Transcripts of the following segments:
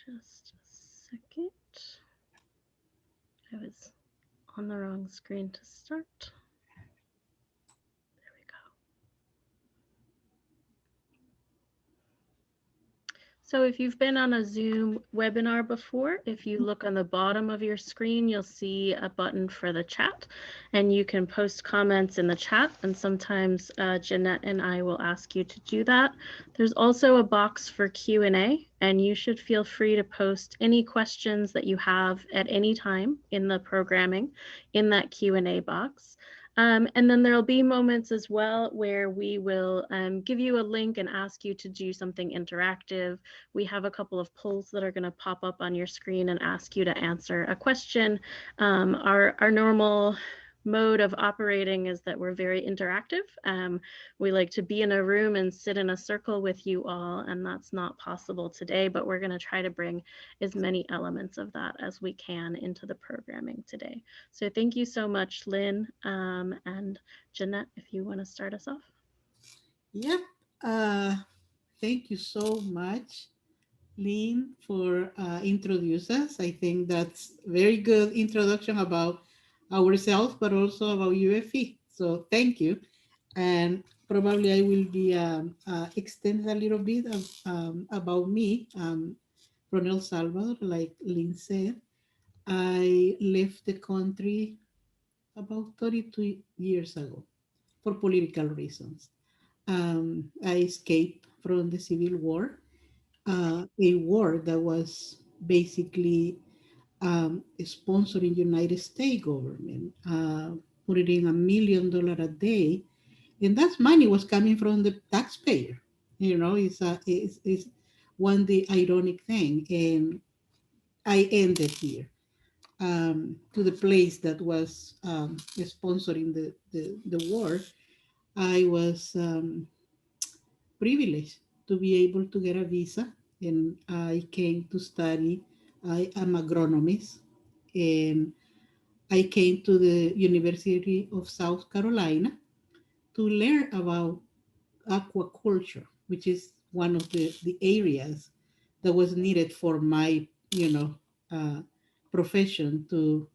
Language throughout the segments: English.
Just a second. I was on the wrong screen to start. There we go. So if you've been on a Zoom webinar before, if you look on the bottom of your screen, you'll see a button for the chat, and you can post comments in the chat, and sometimes Jeannette and I will ask you to do that. There's also a box for Q&A, and you should feel free to post any questions that you have at any time in the programming in that Q&A box. And then there'll be moments as well where we will give you a link and ask you to do something interactive. We have a couple of polls that are going to pop up on your screen and ask you to answer a question. Our normal mode of operating is that we're very interactive. We like to be in a room and sit in a circle with you all, and that's not possible today, but we're going to try to bring as many elements of that as we can into the programming today. So thank you so much, Lynn. And Jeannette, if you want to start us off. Yep. Thank you so much, Lynn, for introduce us. I think that's very good introduction about ourselves, but also about UFE. So thank you. And probably I will be extend a little bit about me from El Salvador, like Lynn said. I left the country about 32 years ago for political reasons. I escaped from the Civil War, a war that was basically sponsoring United States government, putting in $1 million a day, and that money was coming from the taxpayer. You know, it's one the ironic thing, and I ended here to the place that was sponsoring the war. I was privileged to be able to get a visa, and I came to study. I am agronomist, and I came to the University of South Carolina to learn about aquaculture, which is one of the areas that was needed for my, uh, profession to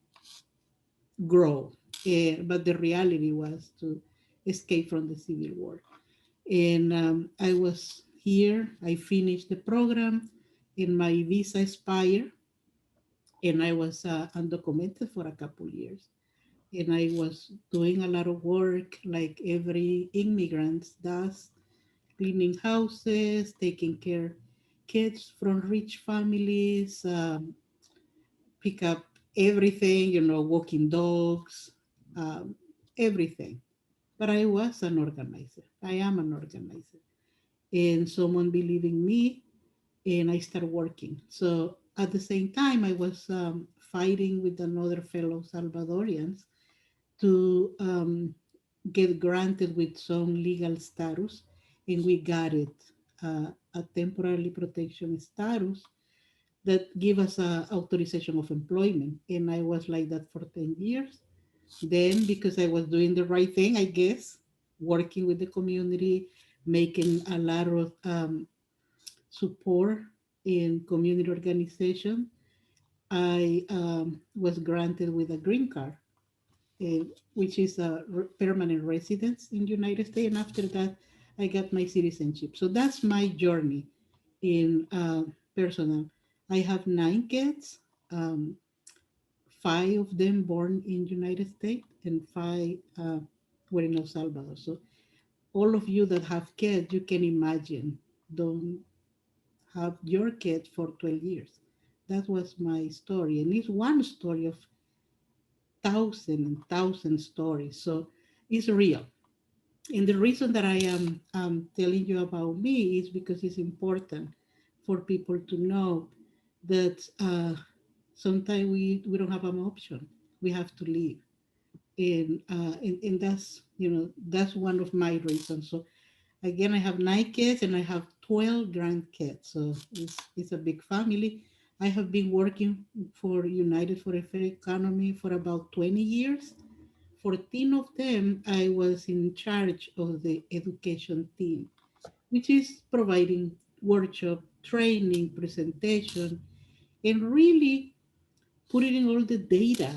grow. But the reality was to escape from the Civil War. And I was here. I finished the program, and my visa expired, and I was undocumented for a couple years. And I was doing a lot of work, like every immigrant does, cleaning houses, taking care kids from rich families, pick up everything, walking dogs, um, everything. But I was an organizer. I am an organizer. And someone believed in me, and I started working. So at the same time, I was fighting with another fellow Salvadorians to get granted with some legal status, and we got it, a temporary protection status that give us a authorization of employment. And I was like that for 10 years. Then, because I was doing the right thing, I guess, working with the community, making a lot of support in community organization, I was granted with a green card, which is a permanent residence in the United States. And after that, I got my citizenship. So that's my journey in personal. I have 9 kids, um, 5 of them born in United States, and 5 were in El Salvador. So all of you that have kids, you can imagine, don't have your kid for 12 years. That was my story. And it's one story of thousand and thousand stories. So it's real. And the reason that I am telling you about me is because it's important for people to know that sometimes we don't have an option. We have to leave. And that's, that's one of my reasons. So again, I have 9 kids and I have 12 grandkids. So it's a big family. I have been working for United for a Fair Economy for about 20 years. 14 of them, I was in charge of the education team, which is providing workshop, training, presentation, and really putting all the data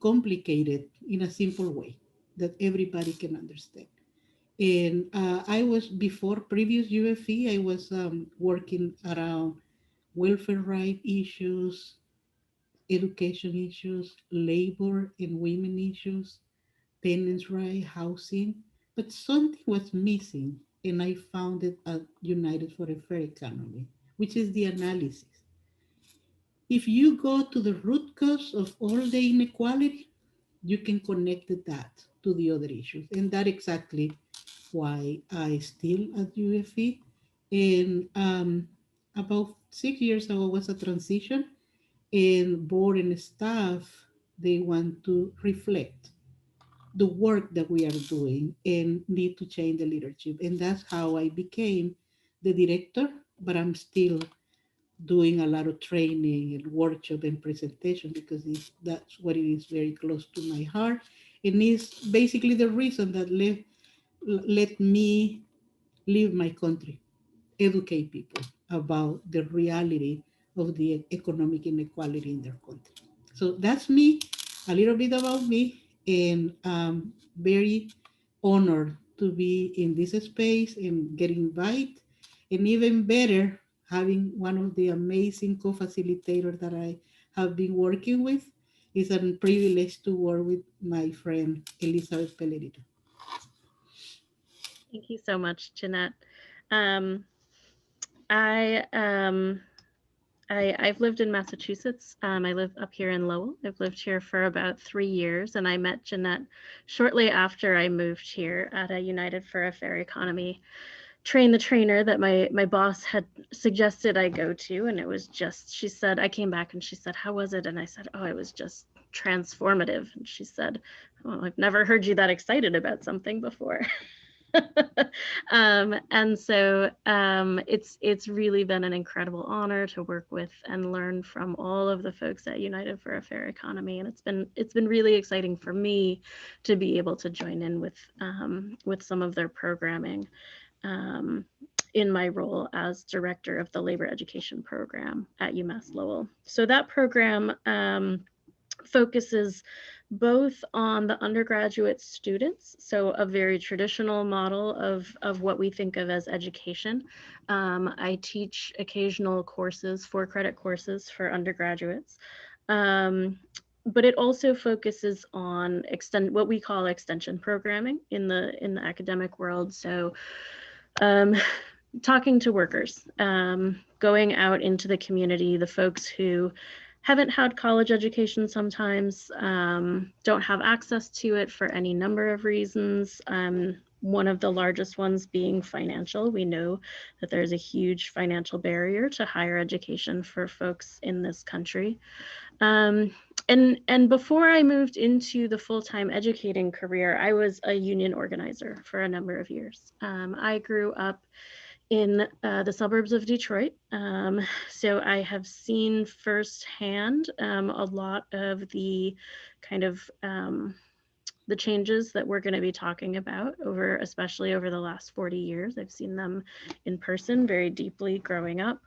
complicated in a simple way that everybody can understand. And I was before previous UFE, I was working around welfare right issues, education issues, labor and women issues, tenants' right, housing. But something was missing, and I found it at United for a Fair Economy, which is the analysis. If you go to the root cause of all the inequality, you can connect that to the other issues. And that exactly why I still at UFE. And about 6 years ago was a transition, and board and staff, they want to reflect the work that we are doing and need to change the leadership. And that's how I became the director, but I'm still doing a lot of training and workshop and presentation because that's what it is very close to my heart. And it's basically the reason that let me leave my country, educate people about the reality of the economic inequality in their country. So that's me, a little bit about me, and I'm very honored to be in this space and get invited, and even better, having one of the amazing co-facilitators that I have been working with. It's a privilege to work with my friend Elizabeth Pellerito. Thank you so much, Jeanette. Um, I I've lived in Massachusetts. I live up here in Lowell. I've lived here for about 3 years, and I met Jeanette shortly after I moved here at a United for a Fair Economy train the trainer that my boss had suggested I go to. And it was just, she said, I came back and she said, how was it? And I said, oh, it was just transformative. And she said, oh, I've never heard you that excited about something before. And so it's really been an incredible honor to work with and learn from all of the folks at United for a Fair Economy, and it's been really exciting for me to be able to join in with some of their programming um, in my role as director of the labor education program at UMass Lowell. So that program focuses both on the undergraduate students, so a very traditional model of what we think of as education. I teach occasional courses, 4-credit courses for undergraduates. But it also focuses on what we call extension programming in the academic world. So um, talking to workers, going out into the community, the folks who haven't had college education sometimes, don't have access to it for any number of reasons. One of the largest ones being financial. We know that there's a huge financial barrier to higher education for folks in this country. And before I moved into the full-time educating career, I was a union organizer for a number of years. I grew up in the suburbs of Detroit. So I have seen firsthand a lot of the kind of the changes that we're going to be talking about especially over the last 40 years. I've seen them in person very deeply growing up.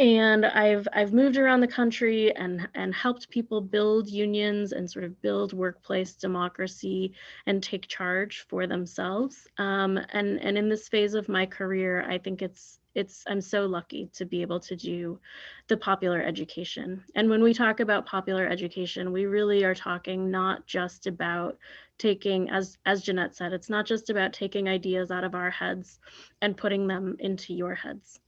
And I've moved around the country and helped people build unions and sort of build workplace democracy and take charge for themselves. And in this phase of my career, I think I'm so lucky to be able to do the popular education. And when we talk about popular education, we really are talking not just about taking, as Jeannette said, it's not just about taking ideas out of our heads and putting them into your heads,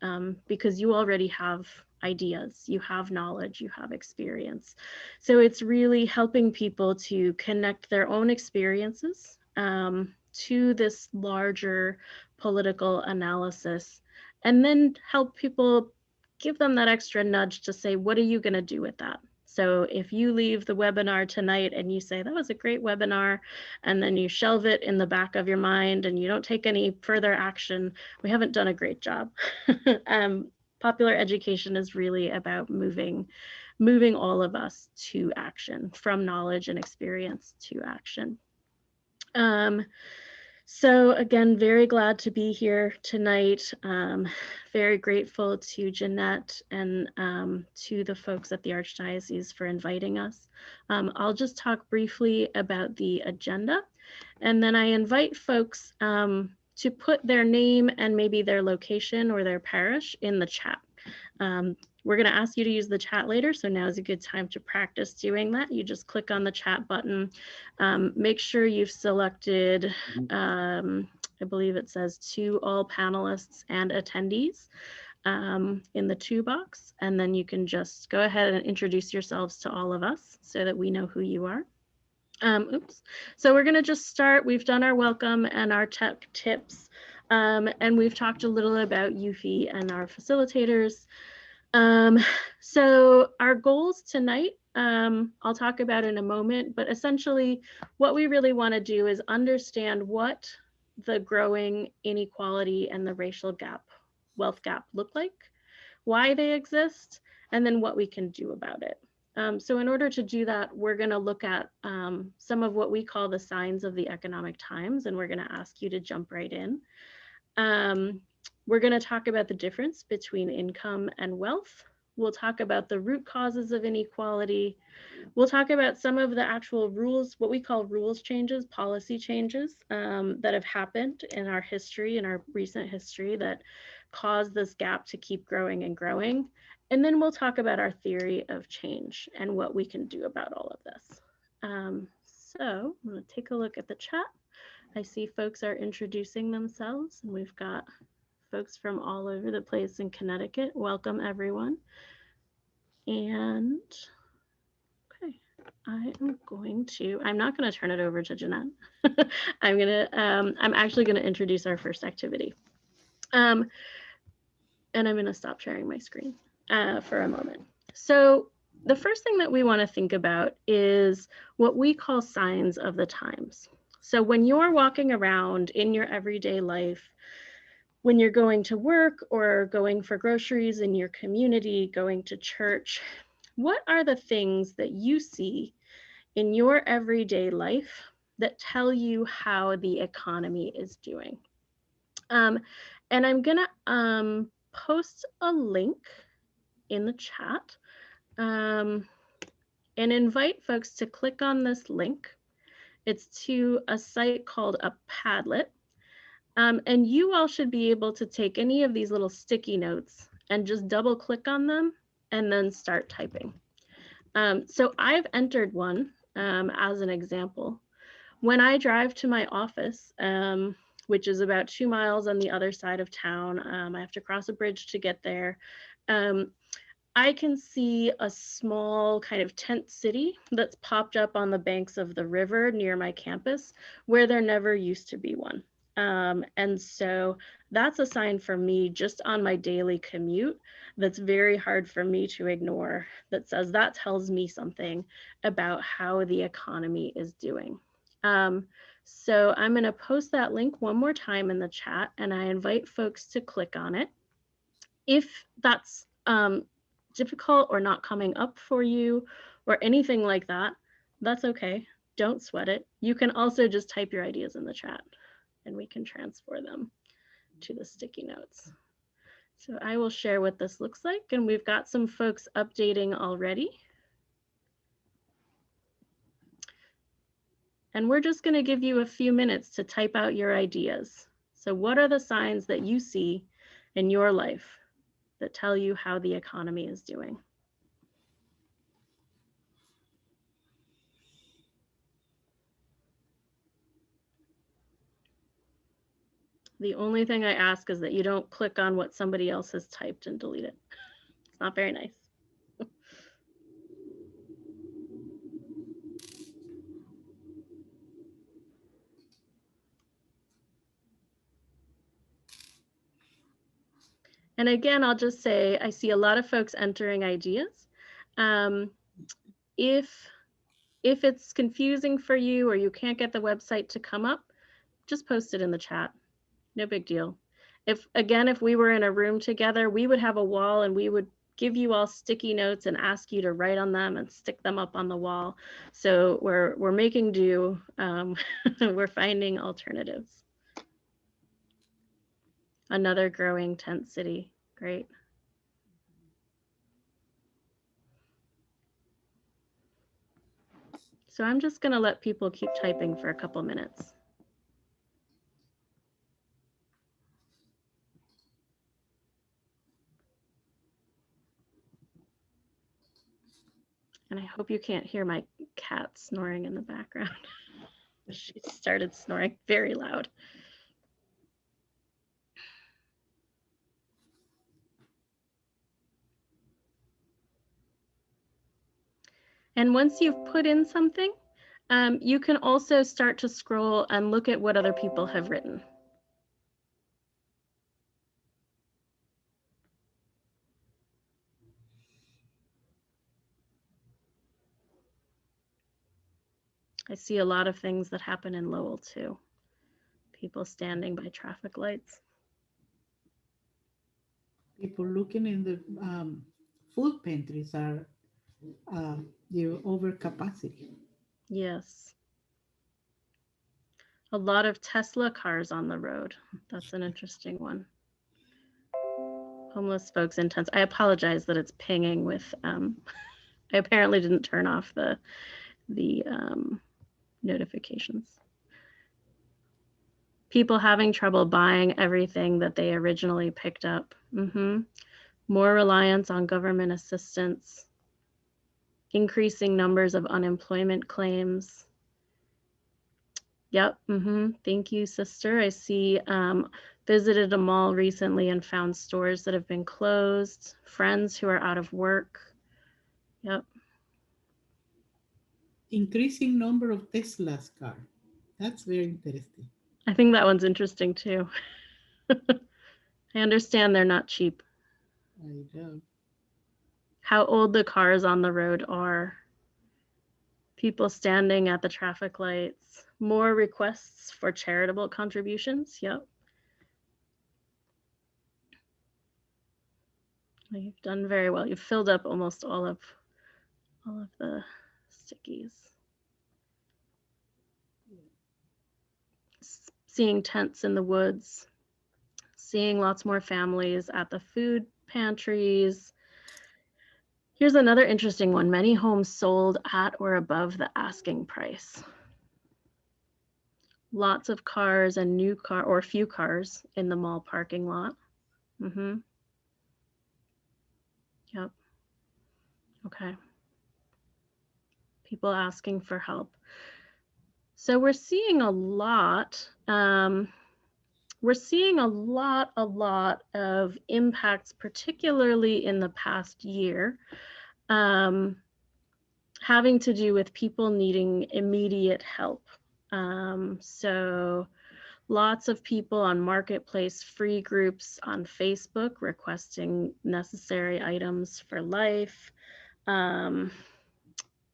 because you already have ideas, you have knowledge, you have experience. So it's really helping people to connect their own experiences to this larger political analysis, and then help people, give them that extra nudge to say, what are you going to do with that? So if you leave the webinar tonight and you say, that was a great webinar, and then you shelve it in the back of your mind and you don't take any further action, we haven't done a great job. Popular education is really about moving all of us to action, from knowledge and experience to action. So again, very glad to be here tonight. Very grateful to Jeannette and to the folks at the Archdiocese for inviting us. I'll just talk briefly about the agenda, and then I invite folks to put their name and maybe their location or their parish in the chat. We're going to ask you to use the chat later, so now is a good time to practice doing that. You just click on the chat button. Make sure you've selected, I believe it says to all panelists and attendees in the to box, and then you can just go ahead and introduce yourselves to all of us so that we know who you are. So we're going to just start. We've done our welcome and our tech tips, and we've talked a little about UFI and our facilitators. So our goals tonight, I'll talk about in a moment, but essentially what we really want to do is understand what the growing inequality and the racial gap, wealth gap look like, why they exist, and then what we can do about it. So in order to do that, we're going to look at some of what we call the signs of the economic times, and we're going to ask you to jump right in. We're going to talk about the difference between income and wealth. We'll talk about the root causes of inequality. We'll talk about some of the actual rules, what we call rules changes, policy changes that have happened in our history, in our recent history, that caused this gap to keep growing and growing. And then we'll talk about our theory of change and what we can do about all of this. So I'm going to take a look at the chat. I see folks are introducing themselves, and we've got folks from all over the place in Connecticut. Welcome, everyone. And okay, I'm not going to turn it over to Jeannette. I'm actually going to introduce our first activity. And I'm going to stop sharing my screen for a moment. So the first thing that we want to think about is what we call signs of the times. So when you're walking around in your everyday life, when you're going to work or going for groceries in your community, going to church, what are the things that you see in your everyday life that tell you how the economy is doing? And I'm gonna post a link in the chat and invite folks to click on this link. It's to a site called a Padlet. And you all should be able to take any of these little sticky notes and just double click on them and then start typing. So I've entered one as an example. When I drive to my office, which is about 2 miles on the other side of town, I have to cross a bridge to get there. I can see a small kind of tent city that's popped up on the banks of the river near my campus where there never used to be one. And so that's a sign for me just on my daily commute that's very hard for me to ignore, that says that tells me something about how the economy is doing. So I'm going to post that link one more time in the chat, and I invite folks to click on it. If that's difficult or not coming up for you or anything like that, that's okay. Don't sweat it. You can also just type your ideas in the chat and we can transfer them to the sticky notes. So I will share what this looks like, and we've got some folks updating already. And we're just going to give you a few minutes to type out your ideas. So what are the signs that you see in your life that tell you how the economy is doing? The only thing I ask is that you don't click on what somebody else has typed and delete it. It's not very nice. And again, I'll just say, I see a lot of folks entering ideas. If it's confusing for you or you can't get the website to come up, just post it in the chat. No big deal. If we were in a room together, we would have a wall and we would give you all sticky notes and ask you to write on them and stick them up on the wall. So we're making do. We're finding alternatives. Another growing tent city. Great. So I'm just going to let people keep typing for a couple minutes. And I hope you can't hear my cat snoring in the background. She started snoring very loud. And once you've put in something, you can also start to scroll and look at what other people have written. I see a lot of things that happen in Lowell too. People standing by traffic lights. People looking in the food pantries are uh, the overcapacity. Yes. A lot of Tesla cars on the road. That's an interesting one. Homeless folks in tents. I apologize that it's pinging with, I apparently didn't turn off the notifications. People having trouble buying everything that they originally picked up. More reliance on government assistance. Increasing numbers of unemployment claims. Yep. Thank you, sister. I see visited a mall recently and found stores that have been closed, friends who are out of work. Yep. Increasing number of Tesla's car. That's very interesting. I think that one's interesting too. I understand they're not cheap. I know. How old the cars on the road are. People standing at the traffic lights. More requests for charitable contributions. Yep. You've done very well. You've filled up almost all of the stickies. Seeing tents in the woods, seeing lots more families at the food pantries. Here's another interesting one. Many homes sold at or above the asking price. Lots of cars and new car or few cars in the mall parking lot. Yep. Okay. People asking for help. So we're seeing a lot. We're seeing a lot of impacts, particularly in the past year, having to do with people needing immediate help. So lots of people on marketplace free groups on Facebook requesting necessary items for life.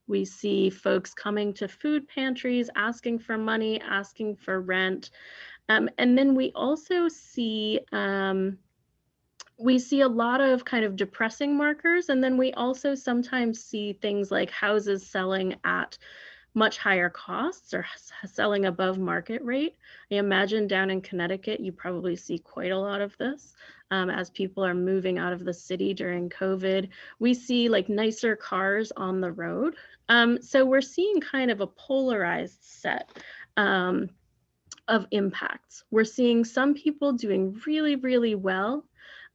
We see folks coming to food pantries, asking for money, asking for rent. And then we also see a lot of kind of depressing markers. And then we also sometimes see things like houses selling at much higher costs or selling above market rate. I imagine down in Connecticut, you probably see quite a lot of this as people are moving out of the city during COVID. We see like nicer cars on the road. So we're seeing kind of a polarized set of impacts. We're seeing some people doing really, really well.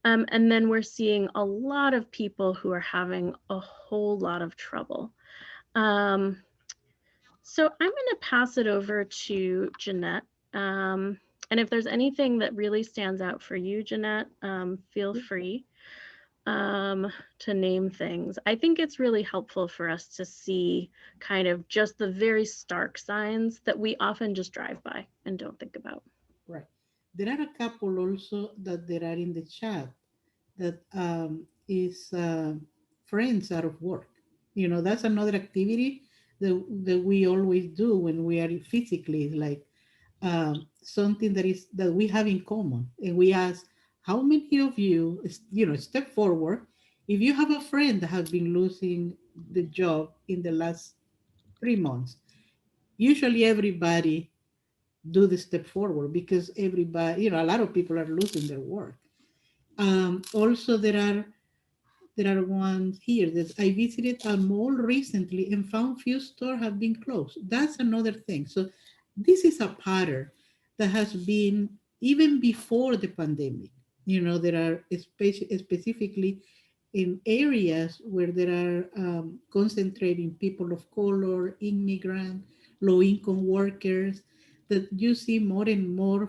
And then we're seeing a lot of people who are having a whole lot of trouble. So I'm going to pass it over to Jeannette. And if there's anything that really stands out for you, Jeannette, feel free to name things. I think it's really helpful for us to see kind of just the very stark signs that we often just drive by and don't think about. Right. There are a couple also that there are in the chat that is friends out of work. You know, that's another activity that we always do when we are physically like something that we have in common, and we ask how many of you, you know, step forward if you have a friend that has been losing the job in the last 3 months. Usually everybody do the step forward because everybody, a lot of people are losing their work. Also, there are ones here that I visited a mall recently and found few stores have been closed. That's another thing. So this is a pattern that has been even before the pandemic. There are specifically in areas where there are concentrating people of color, immigrant, low-income workers, that you see more and more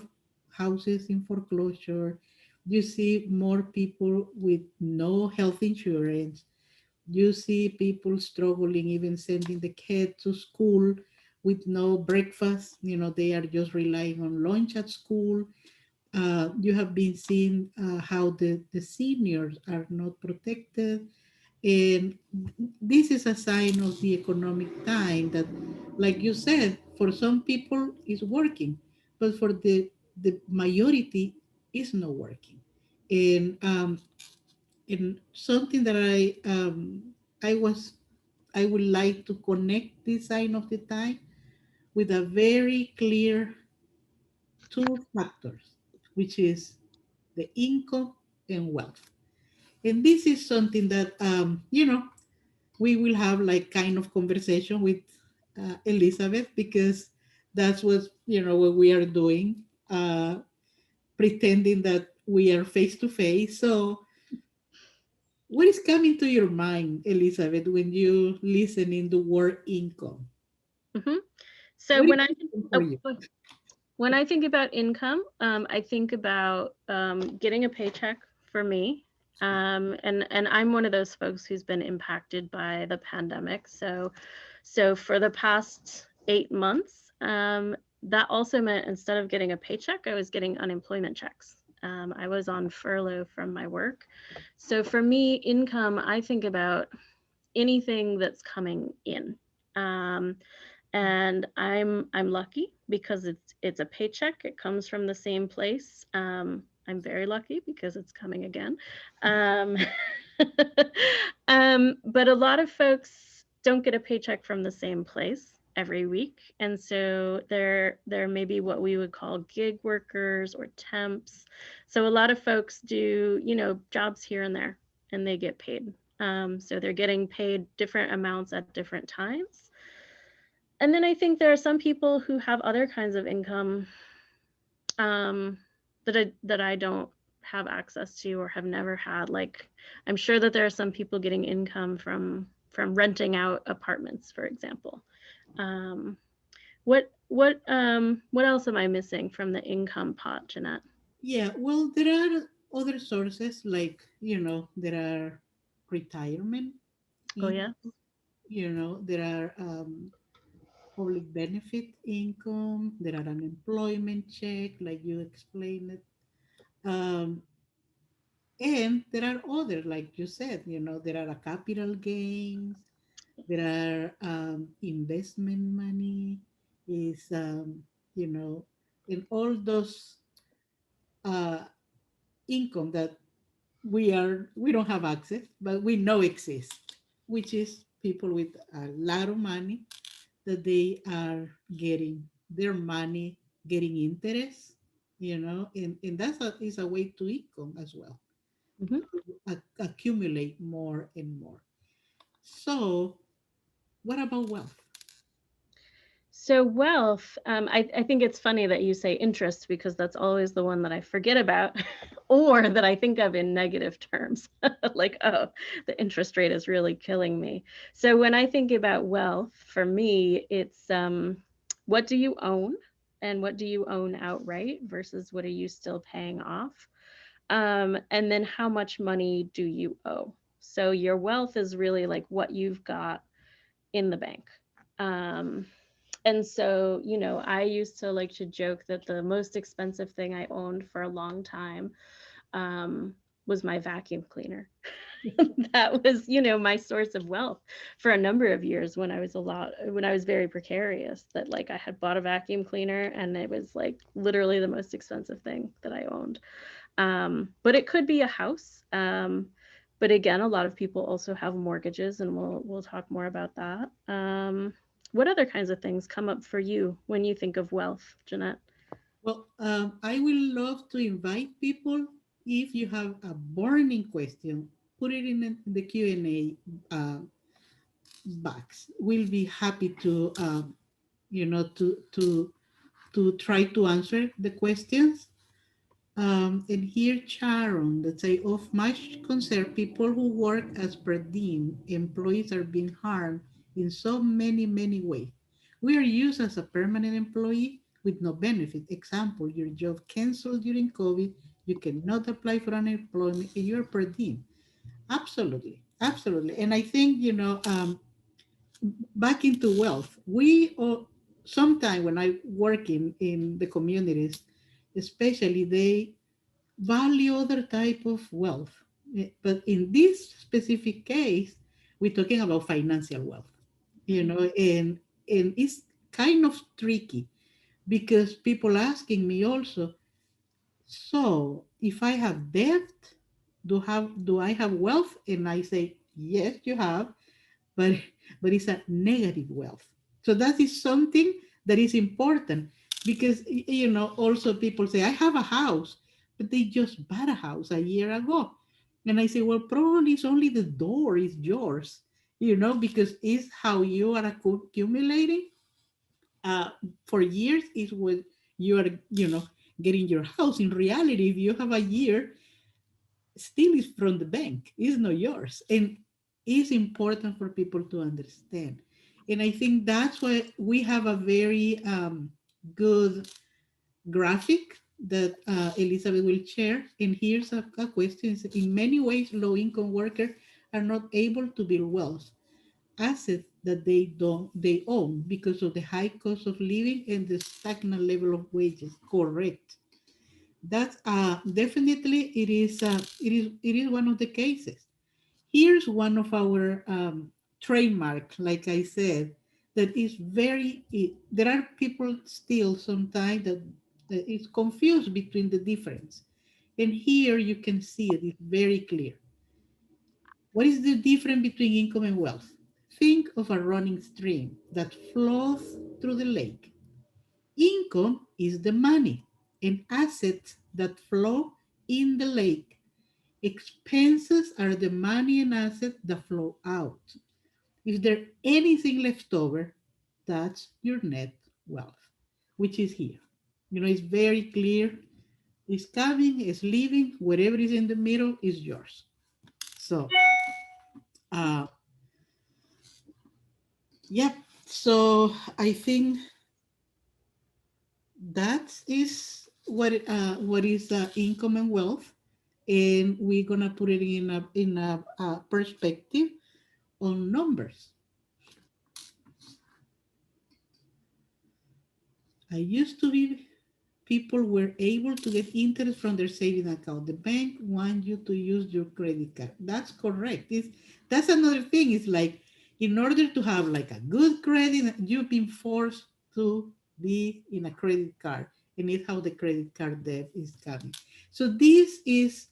houses in foreclosure. You see more people with no health insurance. You see people struggling, even sending the kid to school with no breakfast. They are just relying on lunch at school. You have been seeing how the seniors are not protected. And this is a sign of the economic time that, like you said, for some people is working, but for the majority is not working. And something that I was I would like to connect this sign of the time with a very clear two factors, which is the income and wealth. And this is something that we will have like kind of conversation with Elizabeth, because that's what we are doing, pretending that we are face to face. So what is coming to your mind, Elizabeth, when you listen in the word income? Mhm. So What is when I income for oh, you? when I think about income, I think about getting a paycheck for me. And I'm one of those folks who's been impacted by the pandemic. So for the past 8 months, that also meant instead of getting a paycheck, I was getting unemployment checks. I was on furlough from my work. So for me, income, I think about anything that's coming in. Um, and I'm lucky because it's a paycheck. It comes from the same place. I'm very lucky because it's coming again. Um, but a lot of folks don't get a paycheck from the same place every week, and so they're maybe what we would call gig workers or temps. So a lot of folks do jobs here and there, and they get paid. So they're getting paid different amounts at different times. And then I think there are some people who have other kinds of income um, that I don't have access to or have never had. Like I'm sure that there are some people getting income from renting out apartments, for example. Um, what else am I missing from the income pot, Jeanette? Yeah, well, there are other sources, like, there are retirement Oh yeah. income, there are public benefit income, there are unemployment check, like you explained it. Um, and there are other, like you said, there are capital gains, there are investment money, is, you know, and all those uh, income that we don't have access, but we know exist, which is people with a lot of money that they are getting their money, getting interest, and is a way to income as well, Mhm. accumulate more and more. So, what about wealth? So wealth, I think it's funny that you say interest because that's always the one that I forget about or that I think of in negative terms. Like, oh, the interest rate is really killing me. So when I think about wealth, for me, it's what do you own and what do you own outright versus what are you still paying off? And then how much money do you owe? So your wealth is really like what you've got in the bank. Um, and so, I used to like to joke that the most expensive thing I owned for a long time um, was my vacuum cleaner. That was, my source of wealth for a number of years when I was very precarious, that like I had bought a vacuum cleaner and it was like literally the most expensive thing that I owned. But it could be a house. But again, a lot of people also have mortgages, and we'll talk more about that. What other kinds of things come up for you when you think of wealth, Jeanette? Well, I will love to invite people. If you have a burning question, put it in the Q&A box. We'll be happy to, you know, to try to answer the questions. And here Sharon that say of much concern, people who work as per diem employees are being harmed in so many ways. We are used as a permanent employee with no benefit. Example, your job canceled during COVID, you cannot apply for unemployment, and you're per diem. Absolutely, absolutely. And I think, back into wealth, we all, sometime when I work in the communities, especially they value other type of wealth. But in this specific case, we're talking about financial wealth, and it's kind of tricky because people asking me also, so if I have debt, do I have wealth? And I say, yes, you have, but it's a negative wealth. So that is something that is important because also people say I have a house, but they just bought a house a year ago, and I say, well, probably it's only the door is yours, because it's how you are accumulating uh, for years is what you are getting your house. In reality, if you have a year, still is from the bank, it's not yours. And it's important for people to understand. And I think that's why we have a very good graphic that Elizabeth will share. And here's a question. In many ways, low income workers are not able to build wealth, assets that they own because of the high cost of living and the stagnant level of wages. Correct. That's definitely it is one of the cases. Here's one of our trademark, like I said, that is there are people still sometimes that is confused between the difference. And here you can see it is very clear. What is the difference between income and wealth? Think of a running stream that flows through the lake. Income is the money and assets that flow in the lake. Expenses are the money and assets that flow out. If there's anything left over, that's your net wealth, which is here. It's very clear. It's coming, it's leaving, whatever is in the middle is yours. So, uh, yeah. So I think that is what is income and wealth, and we're gonna put it in a perspective on numbers. I used to be people were able to get interest from their saving account. The bank wants you to use your credit card. That's correct. That's another thing. It's like in order to have like a good credit, you've been forced to be in a credit card, and it's how the credit card debt is coming. So this is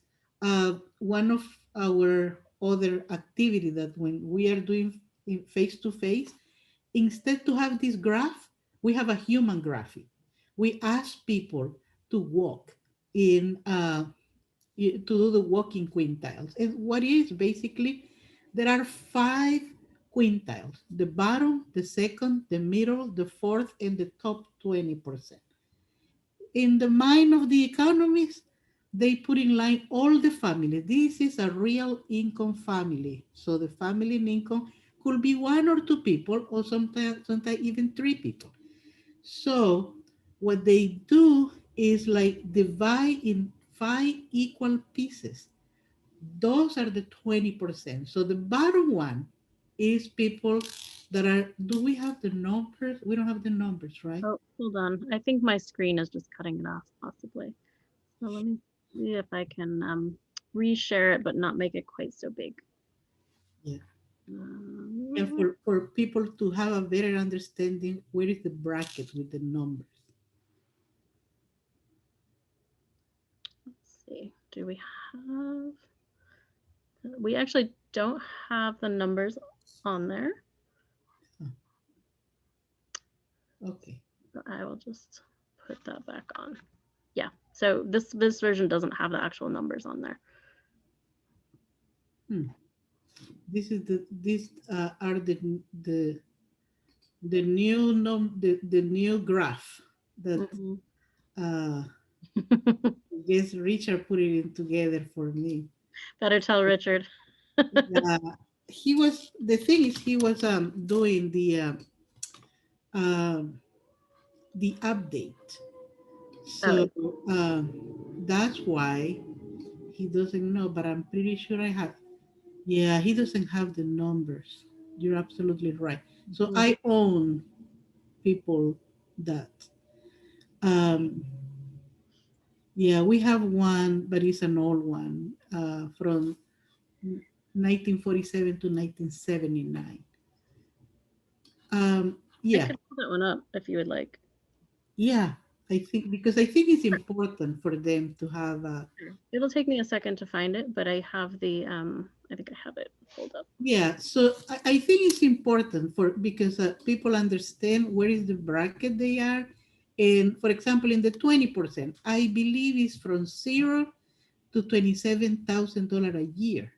one of our other activity that when we are doing face to face, instead to have this graph, we have a human graphic. We ask people to walk in to do the walking quintiles. And what is basically there are 5 quintiles: the bottom, the second, the middle, the fourth, and the top 20%. In the mind of the economists, they put in line all the family. This is a real income family. So the family in income could be 1 or 2 people, or sometimes even 3 people. So what they do is like divide in 5 equal pieces. Those are the 20%. So the bottom one is people that are, do we have the numbers? We don't have the numbers, right? Oh, hold on. I think my screen is just cutting it off, possibly. So let me see if I can reshare it, but not make it quite so big. Yeah. And Uh, for people to have a better understanding, where is the bracket with the numbers? let's see. Do we have? We actually don't have the numbers on there. Oh, okay. But I will just put that back on. Yeah. So this version doesn't have the actual numbers on there. Hmm. This is these are the new the new graph that Mhm. uh, I guess Richard put it in together for me. Better tell Richard. Yeah, he was the thing is he was doing um, the update, so Oh, that's why he doesn't know. But I'm pretty sure I have. Yeah, he doesn't have the numbers. You're absolutely right. So mhm. I own people that. Um, yeah, we have one, but it's an old one from 1947 to 1979. I Yeah, could pull that one up if you would like. yeah. I think because I think it's important for them to have. Sure. It'll take me a second to find it, but I have the I think I have it pulled up. Yeah, so I think it's important for because people understand where is the bracket they are, and for example, in the 20%, I believe it's from 0 to $27,000 a year.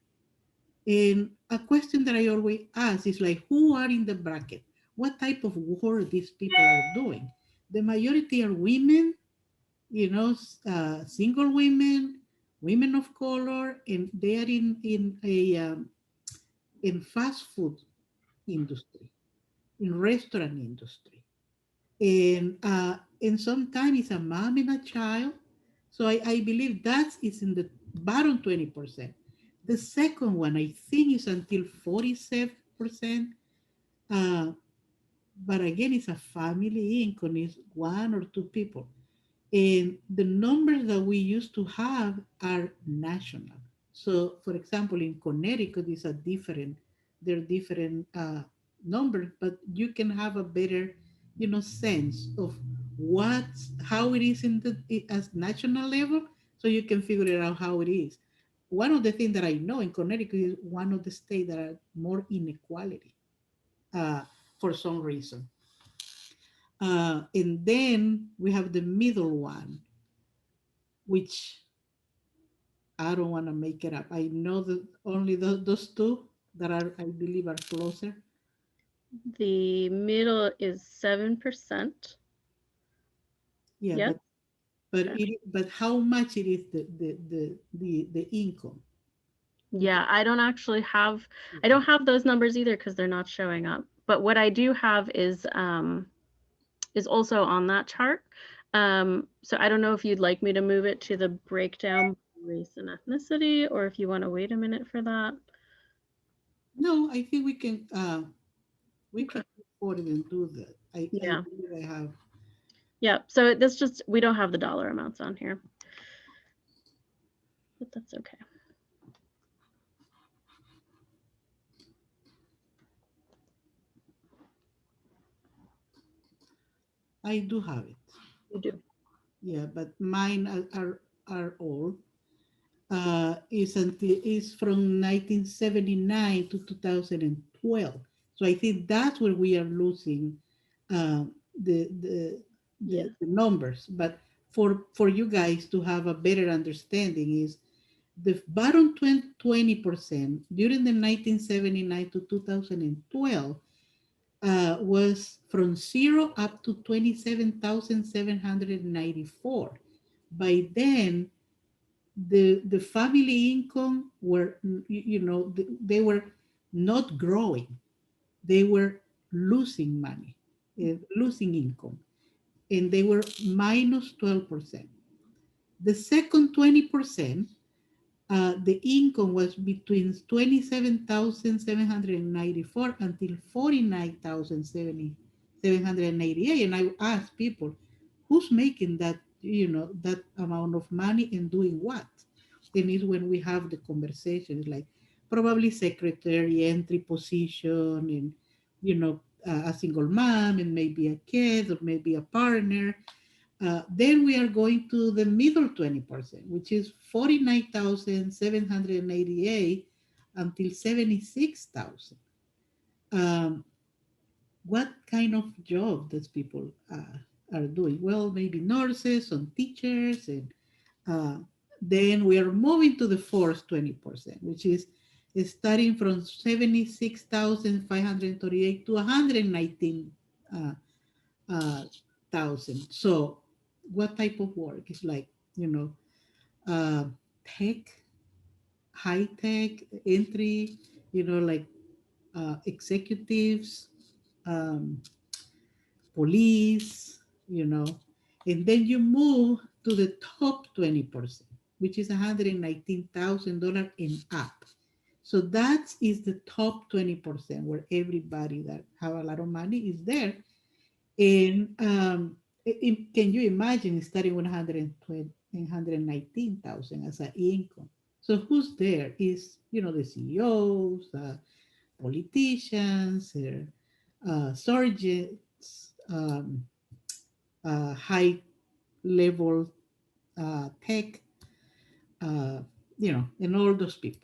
And a question that I always ask is like, who are in the bracket? What type of work these people are doing? The majority are women, single women, women of color, and they are in a in fast food industry, in restaurant industry, and sometimes it's a mom and a child. So I believe that is in the bottom 20%. The second one I think is until 47%. Uh, but again, it's a family income, it's one or two people. And the numbers that we used to have are national. So, for example, in Connecticut, is a different, there are different numbers, but you can have a better, sense of how it is as national level, so you can figure it out how it is. One of the things that I know in Connecticut is one of the states that are more inequality uh, for some reason. And then we have the middle one, which I don't want to make it up. I know that only those two that are, I believe, are closer. The middle is 7%. Yeah, Yep. but how much it is the income? Yeah, I don't actually have I Yeah. don't have those numbers either because they're not showing up. But what I do have is also on that chart. So I don't know if you'd like me to move it to the breakdown by race and ethnicity, or if you want to wait a minute for that. No, I think we Okay. can afford it and do that. I Yeah. believe I have. Yeah. So this just we don't have the dollar amounts on here, but that's okay. I do have it. You do. Yeah, but mine are old. Is from 1979 to 2012. So I think that's where we are losing uh, the, the, Yeah. the numbers. But for you guys to have a better understanding is the bottom 20% during the 1979 to 2012 was from 0 up to 27,794. By then, the family income were they were not growing, they were losing money, losing income, and they were minus 12%. The second 20%, the income was between 27,794 until 49,788. And I asked people, who's making that amount of money and doing what? And it's when we have the conversations like probably secretary, entry position, and a single mom, and maybe a kid, or maybe a partner. Then we are going to the middle 20%, which is 49,788 until 76,000. Um, what kind of job does people? are doing well, maybe nurses, some teachers, and uh, then we are moving to the fourth 20%, which is starting from 76,538 to 119 uh, thousand. So, what type of work? It's like, you know, uh, tech, high tech, entry, like executives, um, police, and then you move to the top 20%, which is $119,000 and up. So that is the top 20% where everybody that have a lot of money is there. And can you imagine starting with 120, 119,000 as an income? So who's there is, the CEOs, politicians, surgeons, high level tech, uh, and all those people.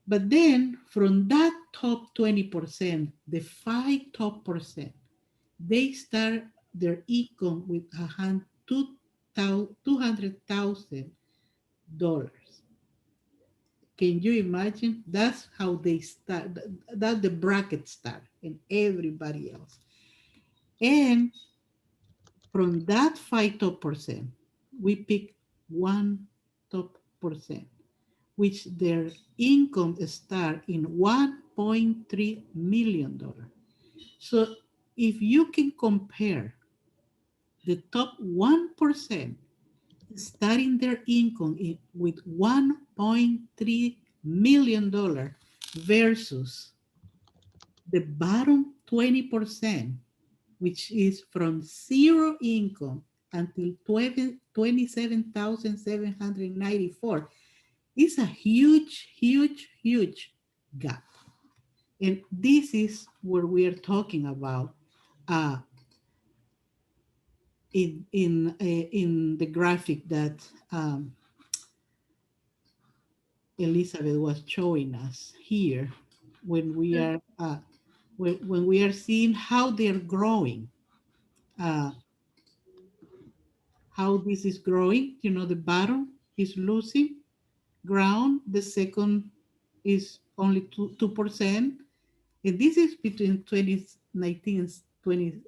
But then from that top 20%, the five top percent, they start their income with $200,000. Can you imagine? That's how they start. That the bracket start, and everybody else. And from that five top percent, we pick one top percent, which their income start in $1.3 million. So if you can compare the top 1% starting their income with $1.3 million versus the bottom 20%, which is from zero income until 27,794, is a huge, huge, huge gap. And this is what we are talking about uh, in the graphic that Elizabeth was showing us here, when we Mm. are when we are seeing how they're growing, uh, how this is growing. The bottom is losing ground. The second is only 2%, and this is between 2019 and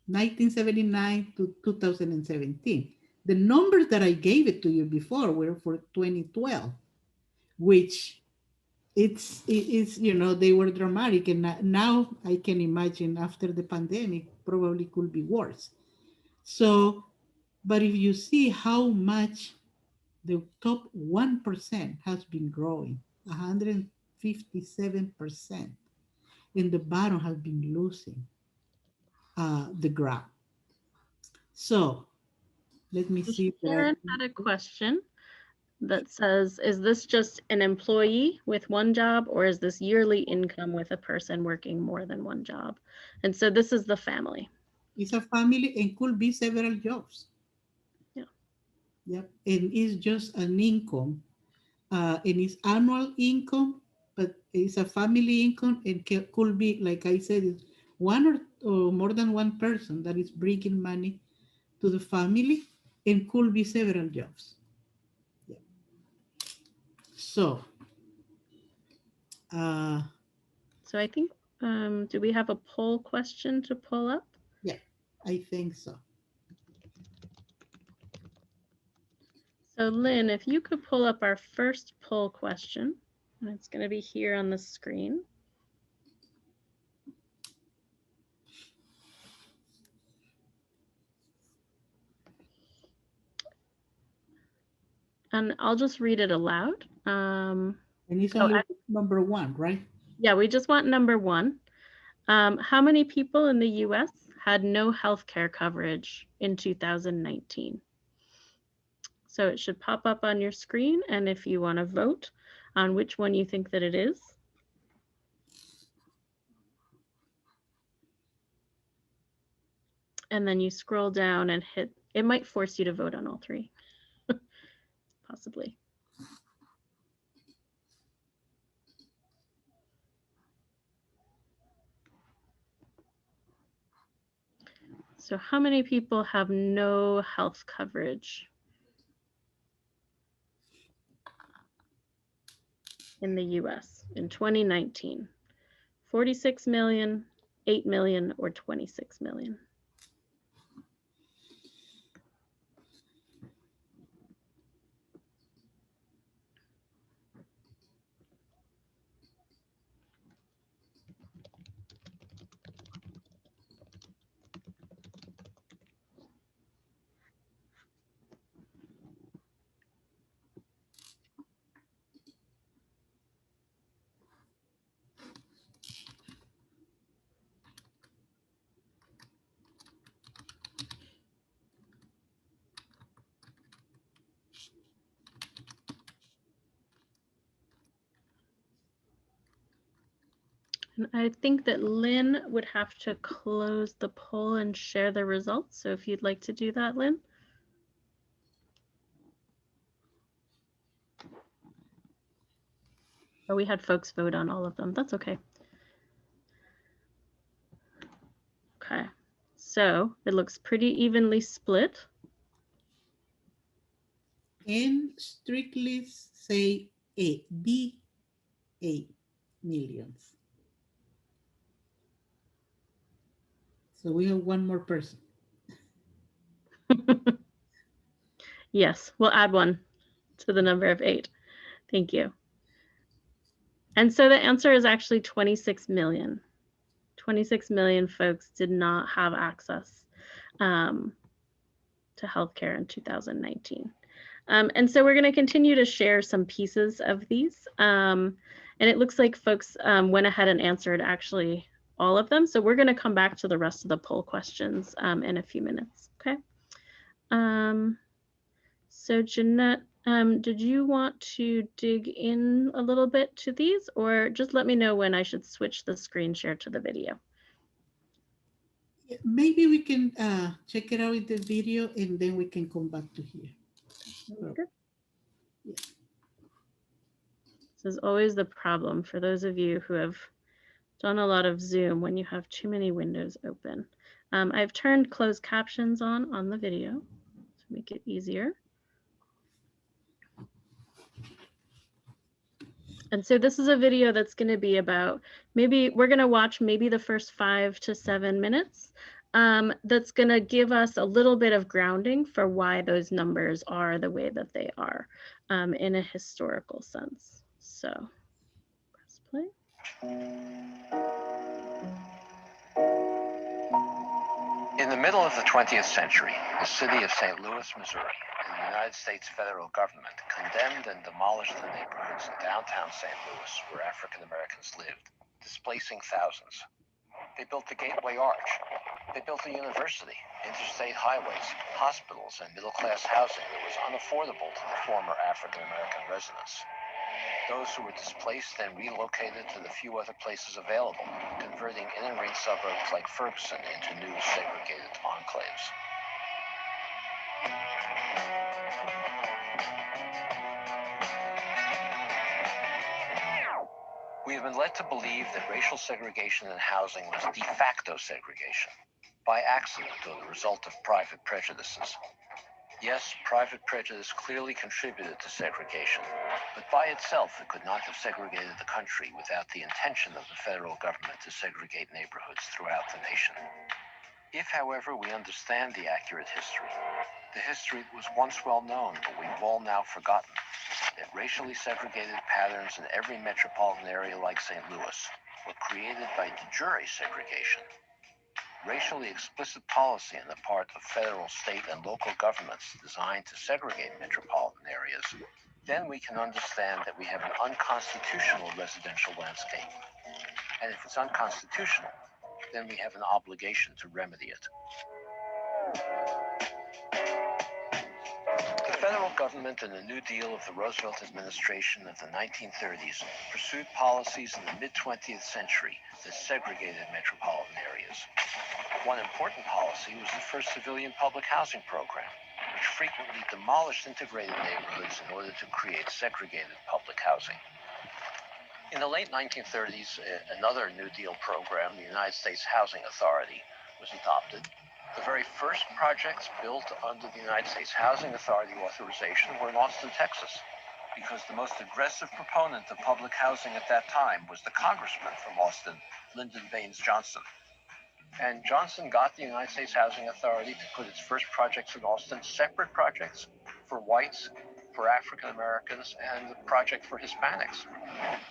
1979 to 2017. The numbers that I gave it to you before were for 2012, which it's they were dramatic, and now I can imagine after the pandemic probably could be worse. So, but if you see how much the top 1% has been growing, 157%, and the bottom has been losing the ground. So let me see if there are. Sharon had a question that says, is this just an employee with one job, or is this yearly income with a person working more than one job? And so this is the family. It's a family and could be several jobs. Yeah. Yep. And it's just an income, and it's annual income, but it's a family income, and could be, like I said, it's one or more than one person that is bringing money to the family, and could be several jobs. Yeah. So, uh, So I think, do we have a poll question to pull up? yeah, I think so. So Lynn, if you could pull up our first poll question, and it's going to be here on the screen. And I'll just read it aloud. And it's only number one, right? Yeah, we just want number one. How many people in the US had no health care coverage in 2019? So it should pop up on your screen, and if you want to vote on which one you think that it is. And then you scroll down and hit, it might force you to vote on all three, possibly. So how many people have no health coverage in the US in 2019? 46 million, 8 million, or 26 million? And I think that Lynn would have to close the poll and share the results. So if you'd like to do that, Lynn. Or we had folks vote on all of them. That's okay. Okay, so it looks pretty evenly split. And strictly say A, B, 8 millions. So we have one more person. Yes, we'll add one to the number of 8. Thank you. And so the answer is actually 26 million. 26 million folks did not have access to healthcare in 2019. And so we're going to continue to share some pieces of these. And it looks like folks went ahead and answered actually all of them. So we're going to come back to the rest of the poll questions in a few minutes. Okay. So Jeannette, did you want to dig in a little bit to these, or just let me know when I should switch the screen share to the video? Maybe we can check it out with the video and then we can come back to here. Good. Yeah. This is always the problem for those of you who have done a lot of Zoom when you have too many windows open. I've turned closed captions on the video to make it easier. And so this is a video that's going to be about, maybe we're going to watch maybe the first 5 to 7 minutes. That's going to give us a little bit of grounding for why those numbers are the way that they are in a historical sense. So press play. In the middle of the 20th century, the city of St. Louis, Missouri, and the United States federal government condemned and demolished the neighborhoods in downtown St. Louis where African Americans lived, displacing thousands. They built the Gateway Arch. They built a university, interstate highways, hospitals, and middle-class housing that was unaffordable to the former African American residents. Those who were displaced then relocated to the few other places available, converting inner-ring suburbs like Ferguson into new segregated enclaves. We have been led to believe that racial segregation in housing was de facto segregation, by accident or the result of private prejudices. Yes, private prejudice clearly contributed to segregation, but by itself it could not have segregated the country without the intention of the federal government to segregate neighborhoods throughout the nation. If, however, we understand the accurate history, the history that was once well known but we've all now forgotten, that racially segregated patterns in every metropolitan area like St. Louis were created by de jure segregation, racially explicit policy on the part of federal, state, and local governments designed to segregate metropolitan areas, then we can understand that we have an unconstitutional residential landscape. And if it's unconstitutional, then we have an obligation to remedy it. The federal government and the New Deal of the Roosevelt administration of the 1930s pursued policies in the mid-20th century that segregated metropolitan areas. One important policy was the first civilian public housing program, which frequently demolished integrated neighborhoods in order to create segregated public housing. In the late 1930s, another New Deal program, the United States Housing Authority, was adopted. The very first projects built under the United States Housing Authority authorization were in Austin, Texas, because the most aggressive proponent of public housing at that time was the congressman from Austin, Lyndon Baines Johnson. And Johnson got the United States Housing Authority to put its first projects in Austin, separate projects for whites, for African Americans, and the project for Hispanics.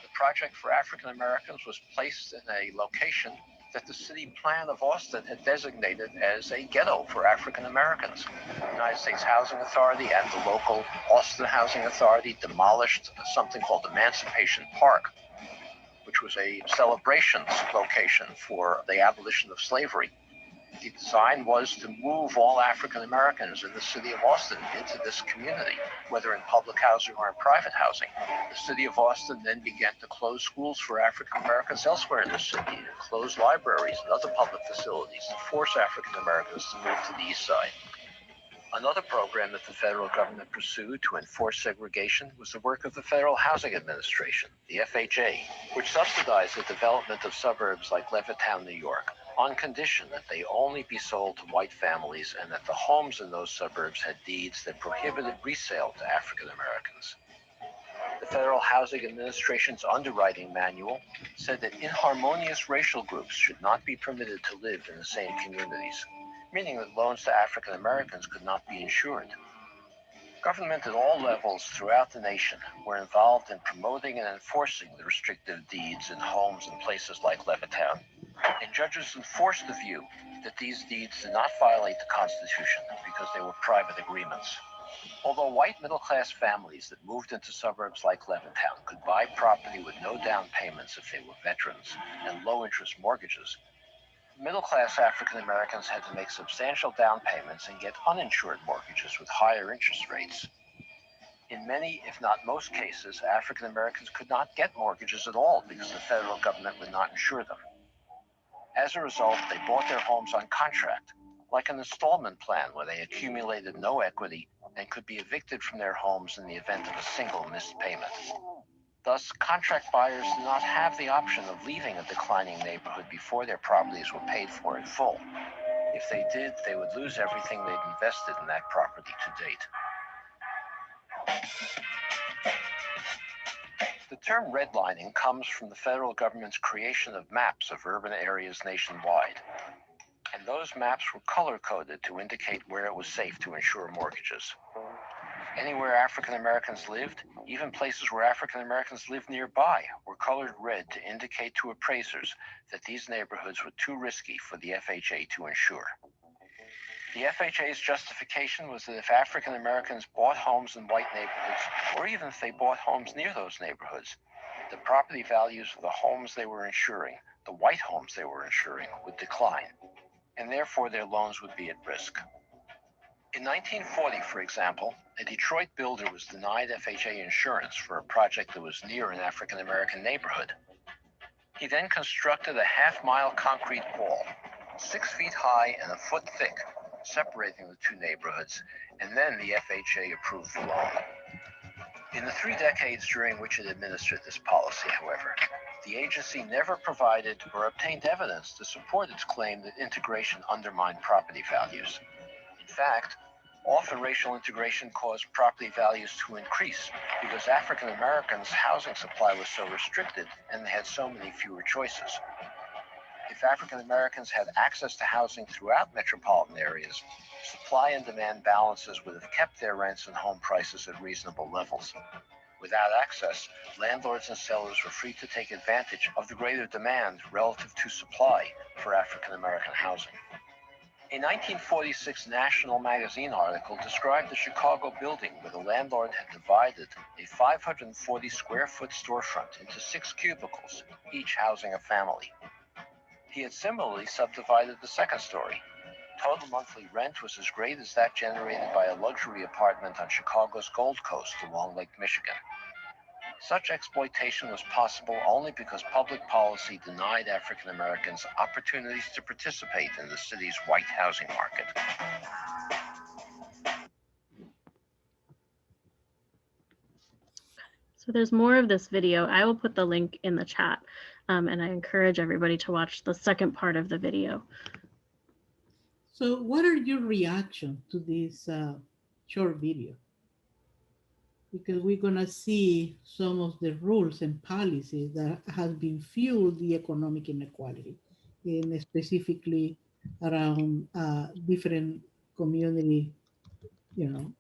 The project for African Americans was placed in a location that the city plan of Austin had designated as a ghetto for African Americans. The United States Housing Authority and the local Austin Housing Authority demolished something called Emancipation Park, which was a celebrations location for the abolition of slavery. The design was to move all African Americans in the city of Austin into this community, whether in public housing or in private housing. The city of Austin then began to close schools for African Americans elsewhere in the city, and close libraries and other public facilities to force African Americans to move to the east side. Another program that the federal government pursued to enforce segregation was the work of the Federal Housing Administration, the FHA, which subsidized the development of suburbs like Levittown, New York, on condition that they only be sold to white families and that the homes in those suburbs had deeds that prohibited resale to African Americans. The Federal Housing Administration's underwriting manual said that inharmonious racial groups should not be permitted to live in the same communities, meaning that loans to African Americans could not be insured. Government at all levels throughout the nation were involved in promoting and enforcing the restrictive deeds in homes and places like Levittown, and judges enforced the view that these deeds did not violate the Constitution because they were private agreements. Although white middle-class families that moved into suburbs like Levittown could buy property with no down payments if they were veterans and low-interest mortgages, middle-class African Americans had to make substantial down payments and get uninsured mortgages with higher interest rates. In many, if not most cases, African Americans could not get mortgages at all because the federal government would not insure them. As a result, they bought their homes on contract, like an installment plan where they accumulated no equity and could be evicted from their homes in the event of a single missed payment. Thus, contract buyers did not have the option of leaving a declining neighborhood before their properties were paid for in full. If they did, they would lose everything they'd invested in that property to date. The term redlining comes from the federal government's creation of maps of urban areas nationwide, and those maps were color-coded to indicate where it was safe to insure mortgages. Anywhere African Americans lived, even places where African Americans lived nearby, were colored red to indicate to appraisers that these neighborhoods were too risky for the FHA to insure. The FHA's justification was that if African Americans bought homes in white neighborhoods, or even if they bought homes near those neighborhoods, the property values of the homes they were insuring, the white homes they were insuring, would decline, and therefore their loans would be at risk. In 1940, for example, a Detroit builder was denied FHA insurance for a project that was near an African American neighborhood. He then constructed a half-mile concrete wall, 6 feet high and a foot thick, separating the two neighborhoods, and then the FHA approved the loan. In the 3 decades during which it administered this policy, however, the agency never provided or obtained evidence to support its claim that integration undermined property values. In fact, often racial integration caused property values to increase because African Americans' housing supply was so restricted and they had so many fewer choices. If African Americans had access to housing throughout metropolitan areas, supply and demand balances would have kept their rents and home prices at reasonable levels. Without access, landlords and sellers were free to take advantage of the greater demand relative to supply for African American housing. A 1946 National Magazine article described a Chicago building where the landlord had divided a 540 square foot storefront into 6 cubicles, each housing a family. He had similarly subdivided the second story. Total monthly rent was as great as that generated by a luxury apartment on Chicago's Gold Coast along Lake Michigan. Such exploitation was possible only because public policy denied African Americans opportunities to participate in the city's white housing market. So there's more of this video. I will put the link in the chat, and I encourage everybody to watch the second part of the video. So, what are your reaction to this short video? Because we're gonna see some of the rules and policies that has been fueled the economic inequality, and specifically around different community,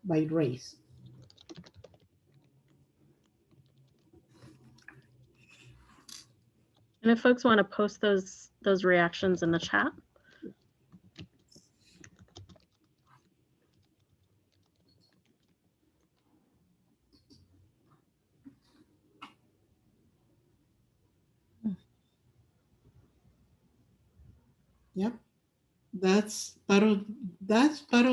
by race. And if folks want to post those reactions in the chat. Yep, that's part of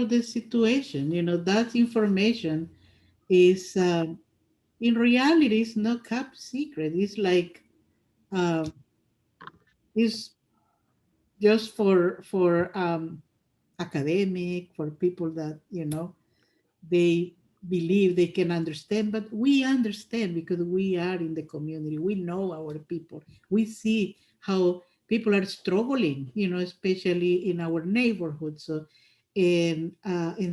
the situation. That information is in reality it's not kept secret. It's like um, it's just for academic, for people that they believe they can understand, but we understand because we are in the community. We know our people. We see how people are struggling, especially in our neighborhood. So, and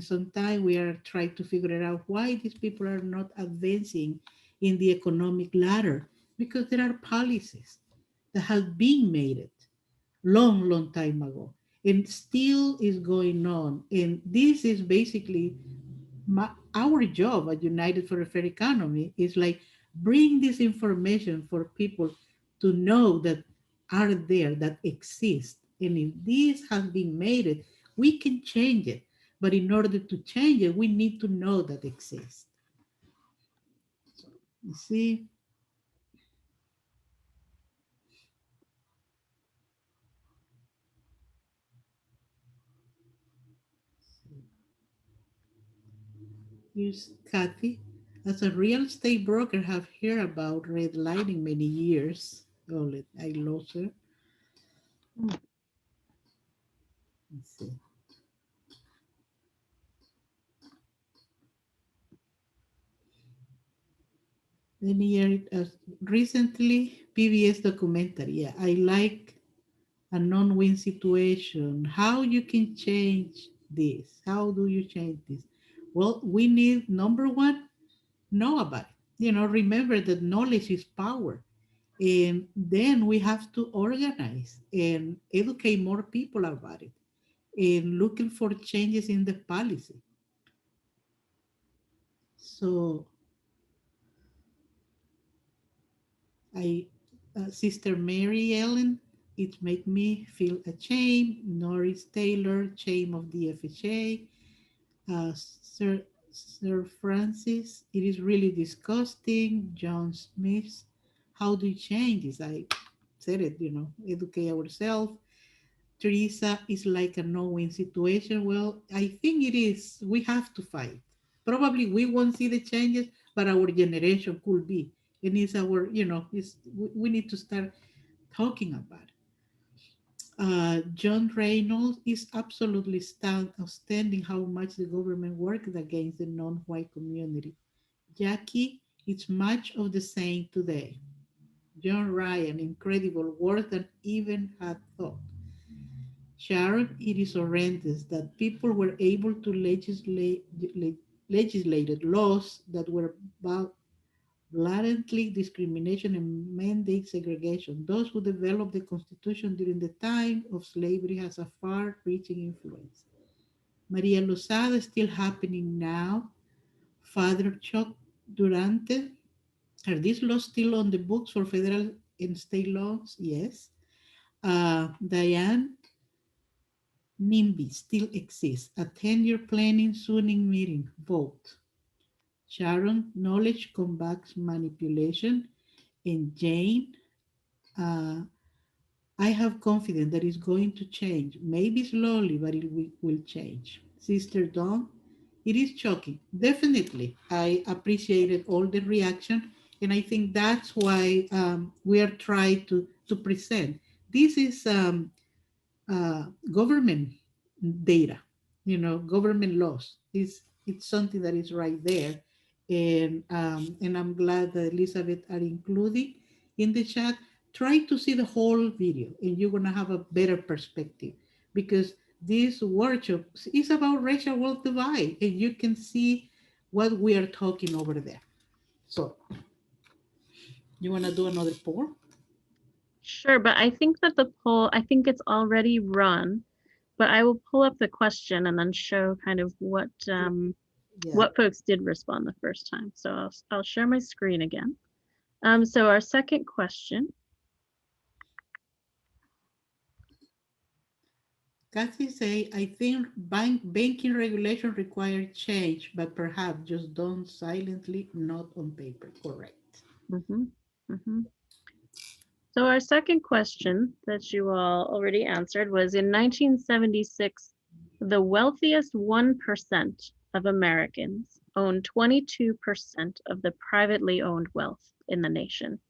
sometimes we are trying to figure out why these people are not advancing in the economic ladder, because there are policies that have been made long time ago and still is going on. And this is basically our job at United for a Fair Economy, is like bring this information for people to know that are there, that exist. And if this has been made, we can change it. But in order to change it, we need to know that exists. You see, here's Kathy. As a real estate broker, have heard about redlining many years. Oh, I lost her. Let's see. Then here, recently, PBS documentary. Yeah, I like a non-win situation. How you can change this? How do you change this? Well, we need, number one, know about it. Remember that knowledge is power. And then we have to organize and educate more people about it and looking for changes in the policy. So I, Sister Mary Ellen, it make me feel ashamed. Norris Taylor, shame of the FHA. Sir Francis, it is really disgusting. John Smith, how do you change this? I said it, educate ourselves. Teresa is like a no-win situation. Well, I think it is. We have to fight. Probably we won't see the changes, but our generation could be. And it's our, we need to start talking about it. John Reynolds is absolutely outstanding how much the government worked against the non-white community. Jackie, it's much of the same today. John Ryan, incredible, worse than even had thought. Sharon, it is horrendous that people were able to legislate laws that were blatantly discrimination and mandate segregation. Those who developed the Constitution during the time of slavery has a far-reaching influence. Maria Lozada is still happening now. Father Chuck Durante, are these laws still on the books for federal and state laws? Yes. Diane, NIMBY still exists. A 10-year planning zoning meeting. Vote. Sharon, knowledge combats manipulation. And Jane, uh, I have confidence that it's going to change. Maybe slowly, but it will change. Sister Dawn, it is shocking. Definitely. I appreciated all the reaction. And I think that's why we are trying to present. This is government data, government laws. It's something that is right there, and I'm glad that Elizabeth are including in the chat. Try to see the whole video, and you're gonna have a better perspective because this workshop is about racial wealth divide, and you can see what we are talking over there. So, you want to do another poll? Sure, but I think that the poll, I think it's already run, but I will pull up the question and then show kind of what Yeah. folks did respond the first time. So I'll share my screen again. So our second question. Kathy say, I think banking regulation require change, but perhaps just done silently, not on paper. Correct. Mhm, mhm. So our second question that you all already answered was in 1976, the wealthiest 1% of Americans owned 22% of the privately owned wealth in the nation.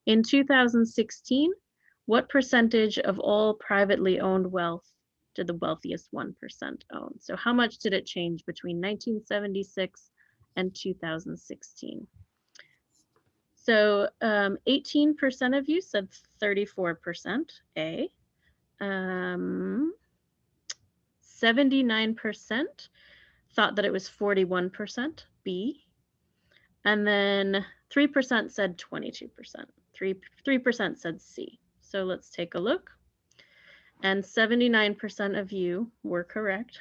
In 2016, what percentage of all privately owned wealth did the wealthiest 1% own? So how much did it change between 1976 and 2016? So 18% of you said 34% A. 79% thought that it was 41% B. And then 3% said 22%. 3% said C. So let's take a look. And 79% of you were correct.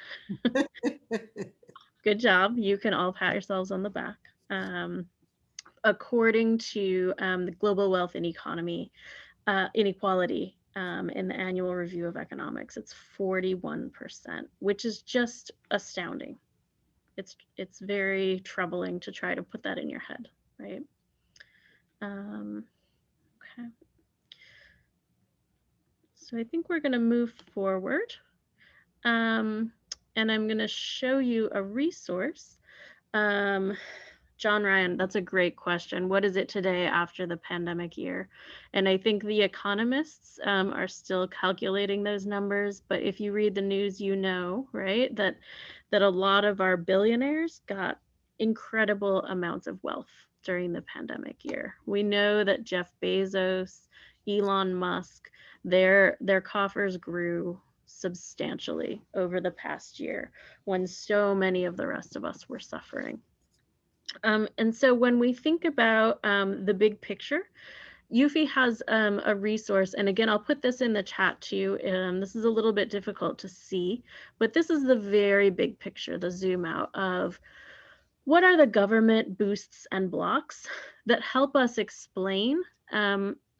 Good job. You can all pat yourselves on the back. According to the Global Wealth and Inequality in the Annual Review of Economics, it's 41%, which is just astounding. It's very troubling to try to put that in your head, right? Okay. So I think we're going to move forward. And I'm going to show you a resource. John Ryan, that's a great question. What is it today after the pandemic year? And I think the economists are still calculating those numbers. But if you read the news, you know, right, that a lot of our billionaires got incredible amounts of wealth during the pandemic year. We know that Jeff Bezos, Elon Musk, their coffers grew substantially over the past year when so many of the rest of us were suffering. And so when we think about the big picture, Eufy has a resource, and again, I'll put this in the chat too. This is a little bit difficult to see, but this is the very big picture, the zoom out of what are the government boosts and blocks that help us explain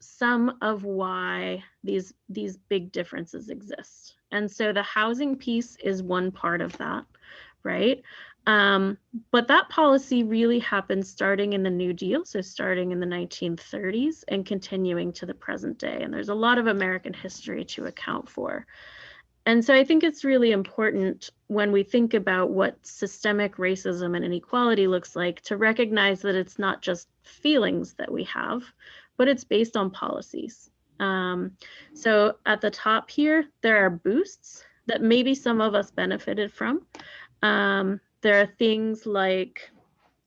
some of why these big differences exist. And so the housing piece is one part of that, right? But that policy really happened starting in the New Deal, so starting in the 1930s and continuing to the present day. And there's a lot of American history to account for. And so I think it's really important when we think about what systemic racism and inequality looks like to recognize that it's not just feelings that we have, but it's based on policies. So at the top here, there are boosts that maybe some of us benefited from. There are things like,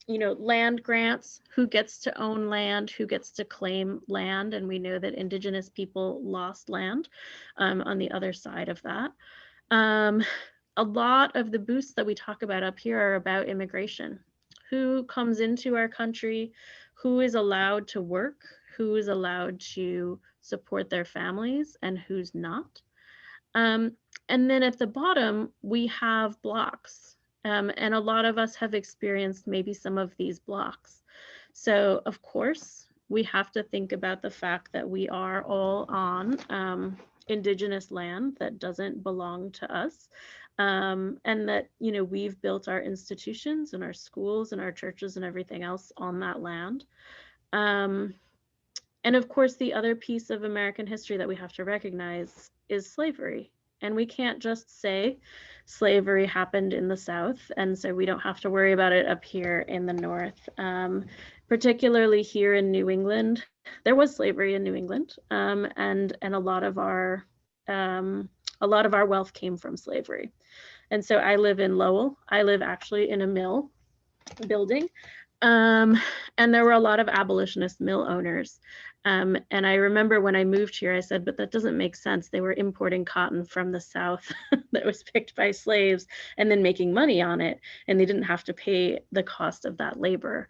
you know, land grants, who gets to own land, who gets to claim land. And we know that Indigenous people lost land on the other side of that. A lot of the boosts that we talk about up here are about immigration. Who comes into our country, who is allowed to work, who is allowed to support their families, and who's not. And then at the bottom, we have blocks. And a lot of us have experienced maybe some of these blocks. So of course, we have to think about the fact that we are all on Indigenous land that doesn't belong to us. And that, you know, we've built our institutions and our schools and our churches and everything else on that land. And of course, the other piece of American history that we have to recognize is slavery. And we can't just say slavery happened in the South, and so we don't have to worry about it up here in the North. Particularly here in New England, there was slavery in New England, and a lot of our wealth came from slavery. And so I live in Lowell. I live actually in a mill building, and there were a lot of abolitionist mill owners. And I remember when I moved here, I said, but that doesn't make sense. They were importing cotton from the South that was picked by slaves and then making money on it. And they didn't have to pay the cost of that labor.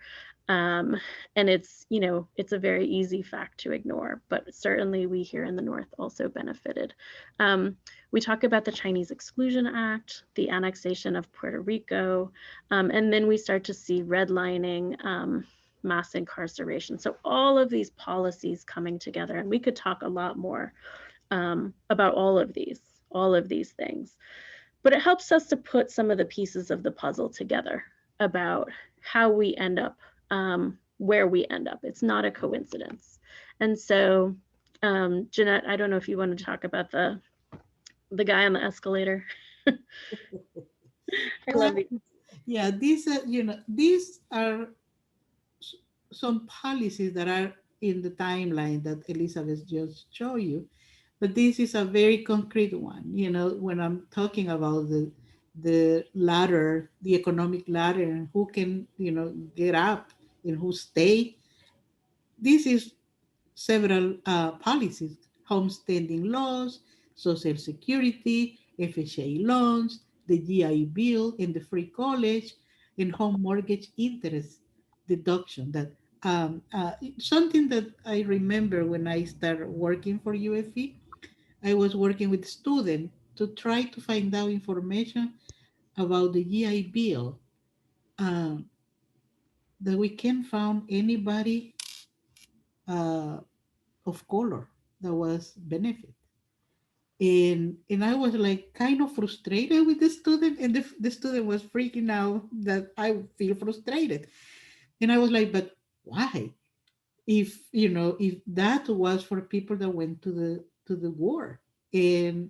And it's, you know, it's a very easy fact to ignore, but certainly we here in the North also benefited. We talk about the Chinese Exclusion Act, the annexation of Puerto Rico, and then we start to see redlining, mass incarceration. So all of these policies coming together, and we could talk a lot more about all of these things. But it helps us to put some of the pieces of the puzzle together about how we end up where we end up. It's not a coincidence. And so, Jeannette, I don't know if you want to talk about the guy on the escalator. I Well, love it. yeah, these are some policies that are in the timeline that Elizabeth just showed you, but this is a very concrete one. When I'm talking about the ladder, the economic ladder, and who can get up and who stay. This is several policies: homesteading laws, social security, FHA loans, the GI Bill, and the free college, and home mortgage interest deduction. That something that I remember when I started working for UFE. I was working with students to try to find out information about the GI Bill. Um, that we can't find anybody uh, of color that was benefit. And I was like kind of frustrated with the student, and the student was freaking out that I feel frustrated. And I was like, but why? If that was for people that went to the war, and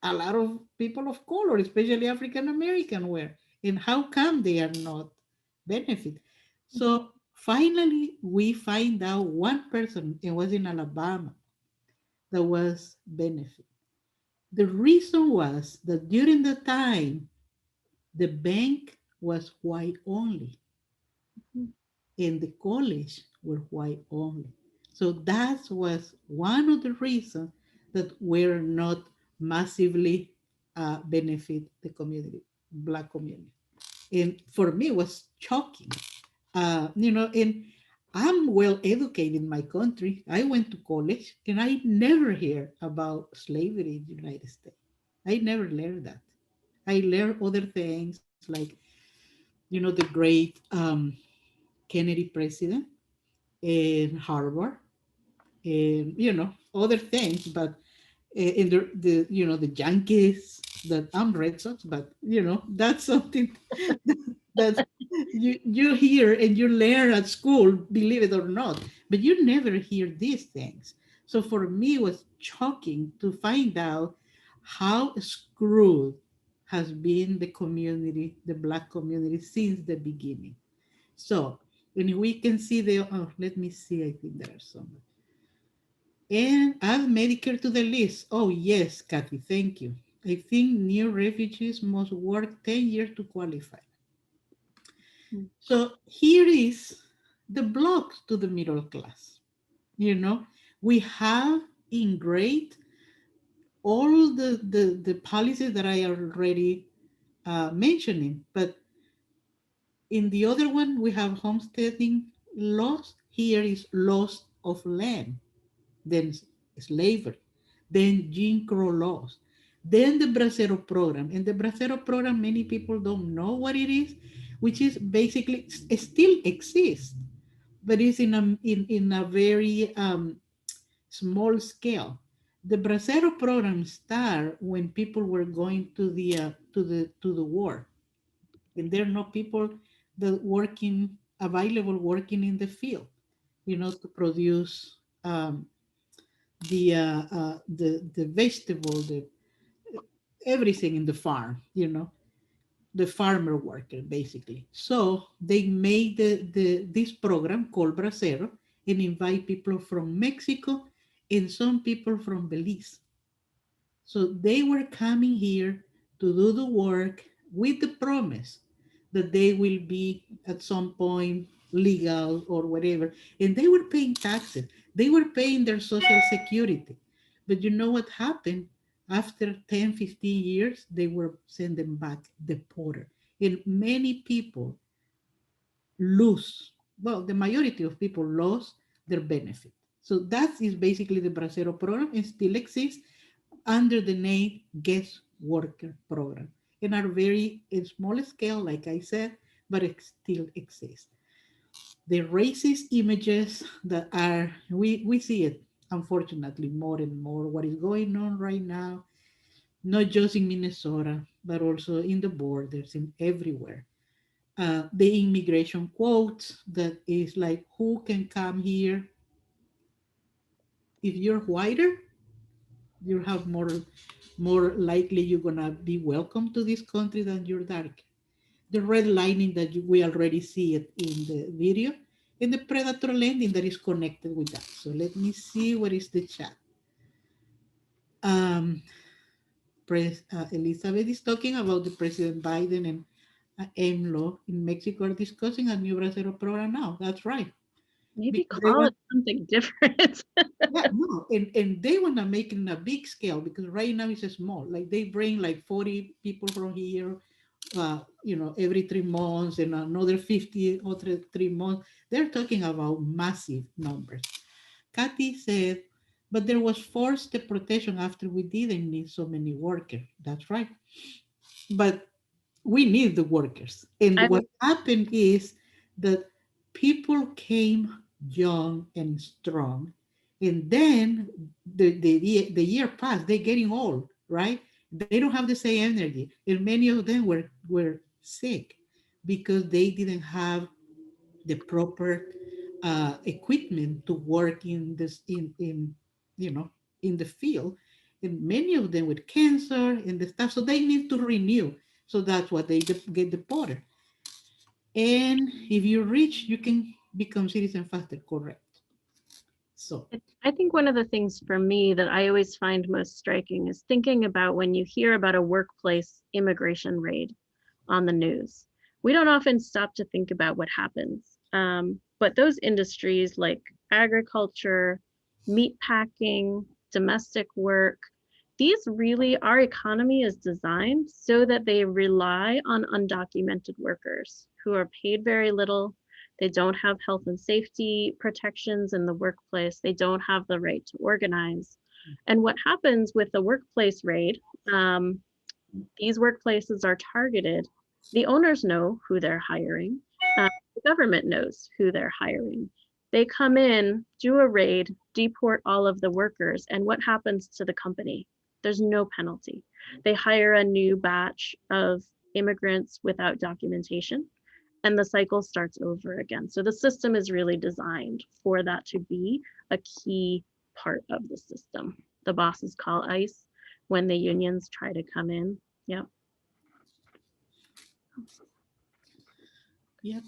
a lot of people of color, especially African American, were, and how come they are not benefit? So finally, we find out one person, it was in Alabama, that was benefit. The reason was that during the time, the bank was white only and the college were white only. So that was one of the reasons that we're not massively benefit the community, Black community. And for me, it was shocking. And I'm well educated in my country. I went to college and I never hear about slavery in the United States. I never learned that. I learned other things like, the great Kennedy president and Harvard and, other things, but in the Yankees, that I'm Red Sox, but that's something that you hear and you learn at school, believe it or not, but you never hear these things. So for me, it was shocking to find out how screwed has been the community, the Black community, since the beginning. So, and we can see let me see, I think there are some. And add Medicare to the list. Oh, yes, Kathy, thank you. I think new refugees must work 10 years to qualify. So here is the block to the middle class. You know, we have ingrained all the policies that I already mentioning, but in the other one, we have homesteading laws. Here is loss of land, then slavery, then Jim Crow laws, then the Bracero program. And the Bracero program, many people don't know what it is, which is basically, it still exists, but it's in a very small scale. The Bracero program started when people were going to the war, and there are no people that working available working in the field, to produce the vegetable, the everything in the farm, the farmer worker basically. So they made this program called Bracero and invite people from Mexico and some people from Belize. So they were coming here to do the work with the promise that they will be at some point legal or whatever, and they were paying taxes. They were paying their social security. But you know what happened? After 10, 15 years, they were sent them back deported. And many people lose, well, the majority of people lost their benefit. So that is basically the Bracero program and still exists under the name guest worker program and are very small scale, like I said, but it still exists. The racist images that are, we see it unfortunately more and more, what is going on right now, not just in Minnesota, but also in the borders and everywhere. The immigration quotes that is like, who can come here? If you're whiter, you have more likely you're gonna be welcome to this country than you're dark. The redlining that we already see it in the video, and the predator lending that is connected with that. So let me see what is the chat. Um, Elizabeth is talking about the President Biden and AMLO in Mexico are discussing a new Bracero program now. That's right. Maybe Because they call want, it something different. yeah, no, and they want to make it in a big scale because right now it's small. Like they bring like 40 people from here, every 3 months and another 50 other 3 months. They're talking about massive numbers. Kathy said, but there was forced deportation after we didn't need so many workers. That's right. But we need the workers. And I'm what happened is that people came young and strong. And then the year passed, they're getting old, right? They don't have the same energy. And many of them were sick because they didn't have the proper equipment to work in this in in the field, and many of them with cancer and the stuff, so they need to renew. So that's what they get deported. And if you're rich, you can become citizen faster, correct? So I think one of the things for me that I always find most striking is thinking about when you hear about a workplace immigration raid on the news. We don't often stop to think about what happens. But those industries like agriculture, meat packing, domestic work, these really, our economy is designed so that they rely on undocumented workers who are paid very little. They don't have health and safety protections in the workplace. They don't have the right to organize. And what happens with the workplace raid, these workplaces are targeted. The owners know who they're hiring. The government knows who they're hiring. They come in, do a raid, deport all of the workers, and what happens to the company? There's no penalty. They hire a new batch of immigrants without documentation, and the cycle starts over again. So the system is really designed for that to be a key part of the system. The bosses call ICE when the unions try to come in. Yep. yep.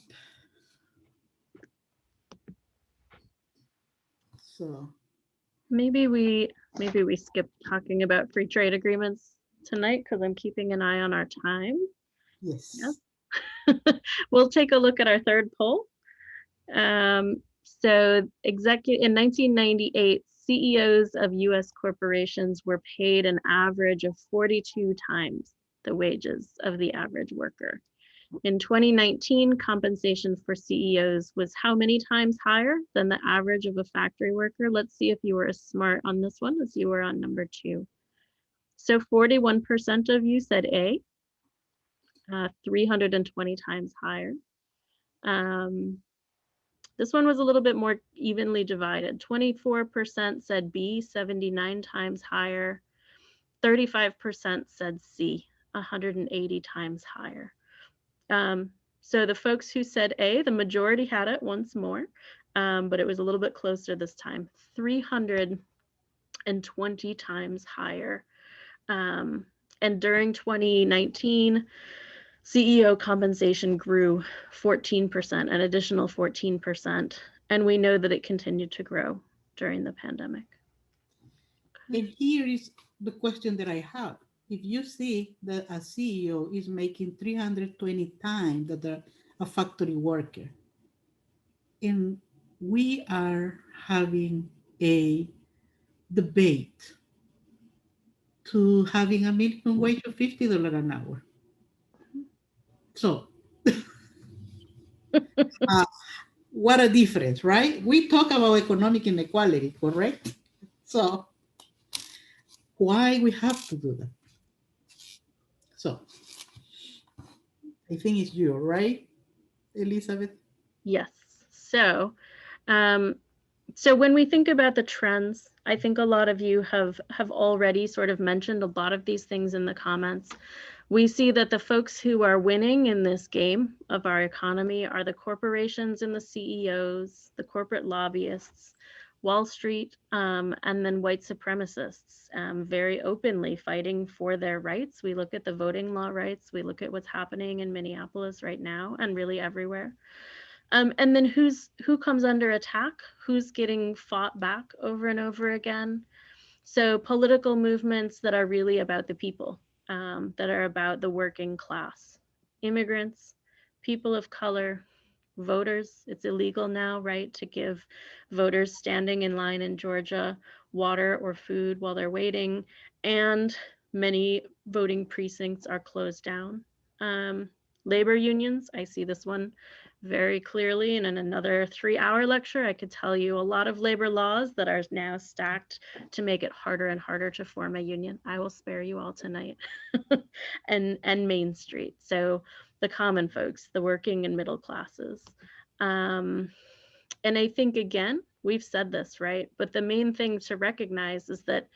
So Maybe we skip talking about free trade agreements tonight because I'm keeping an eye on our time. yes. Yes. We'll take a look at our third poll. So in 1998, CEOs of US corporations were paid an average of 42 times the wages of the average worker. In 2019, compensation for CEOs was how many times higher than the average of a factory worker? Let's see if you were as smart on this one as you were on number 2. So 41% of you said A, 320 times higher. This one was a little bit more evenly divided. 24% said B, 79 times higher. 35% said C, 180 times higher. So the folks who said A, the majority had it once more, but it was a little bit closer this time, 320 times higher. And during 2019, CEO compensation grew 14%, an additional 14%. And we know that it continued to grow during the pandemic. And here is the question that I have. If you see that a CEO is making 320 times that a factory worker, and we are having a debate to having a minimum wage of $50 an hour. So, uh, what a difference, right? We talk about economic inequality, correct? So, why we have to do that? So, I think it's you, right, Elizabeth? Yes. So, um, so when we think about the trends, I think a lot of you have already sort of mentioned a lot of these things in the comments. We see that the folks who are winning in this game of our economy are the corporations and the CEOs, the corporate lobbyists, Wall Street, and then white supremacists, very openly fighting for their rights. We look at the voting law rights, we look at what's happening in Minneapolis right now and really everywhere. And then who comes under attack? Who's getting fought back over and over again? So political movements that are really about the people, that are about the working class, immigrants, people of color, voters. It's illegal now, right, to give voters standing in line in Georgia water or food while they're waiting. And many voting precincts are closed down. Labor unions, I see this one very clearly. And in another 3-hour lecture, I could tell you a lot of labor laws that are now stacked to make it harder and harder to form a union. I will spare you all tonight. and Main Street. So the common folks, the working and middle classes. Um, and I think, again, we've said this, right? But the main thing to recognize is that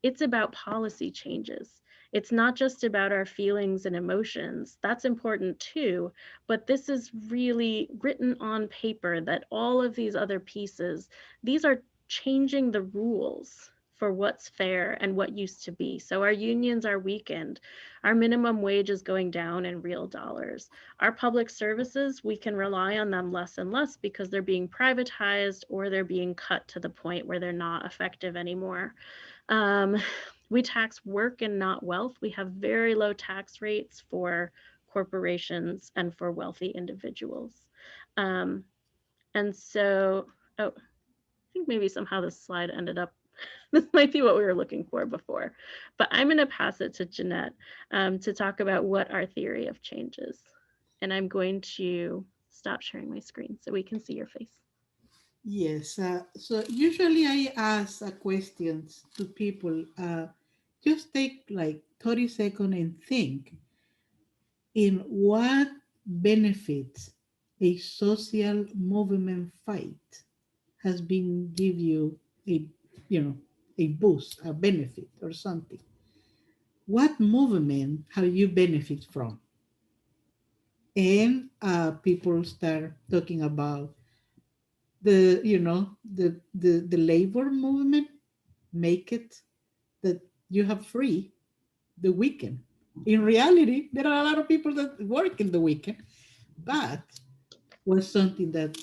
it's about policy changes. It's not just about our feelings and emotions. That's important too. But this is really written on paper that all of these other pieces, these are changing the rules for what's fair and what used to be. So our unions are weakened. Our minimum wage is going down in real dollars. Our public services, we can rely on them less and less because they're being privatized or they're being cut to the point where they're not effective anymore. Um, we tax work and not wealth. We have very low tax rates for corporations and for wealthy individuals. Um, and so, oh, I think maybe somehow this slide ended up, this might be what we were looking for before, but I'm going to pass it to Jeannette to talk about what our theory of change is. And I'm going to stop sharing my screen so we can see your face. Yes. So usually I ask questions to people. Just take like 30 seconds and think in what benefits a social movement fight has been give you a, you know, a boost, a benefit or something. What movement have you benefit from? And people start talking about the, the labor movement, make it that you have free the weekend. In reality, there are a lot of people that work in the weekend, but was something that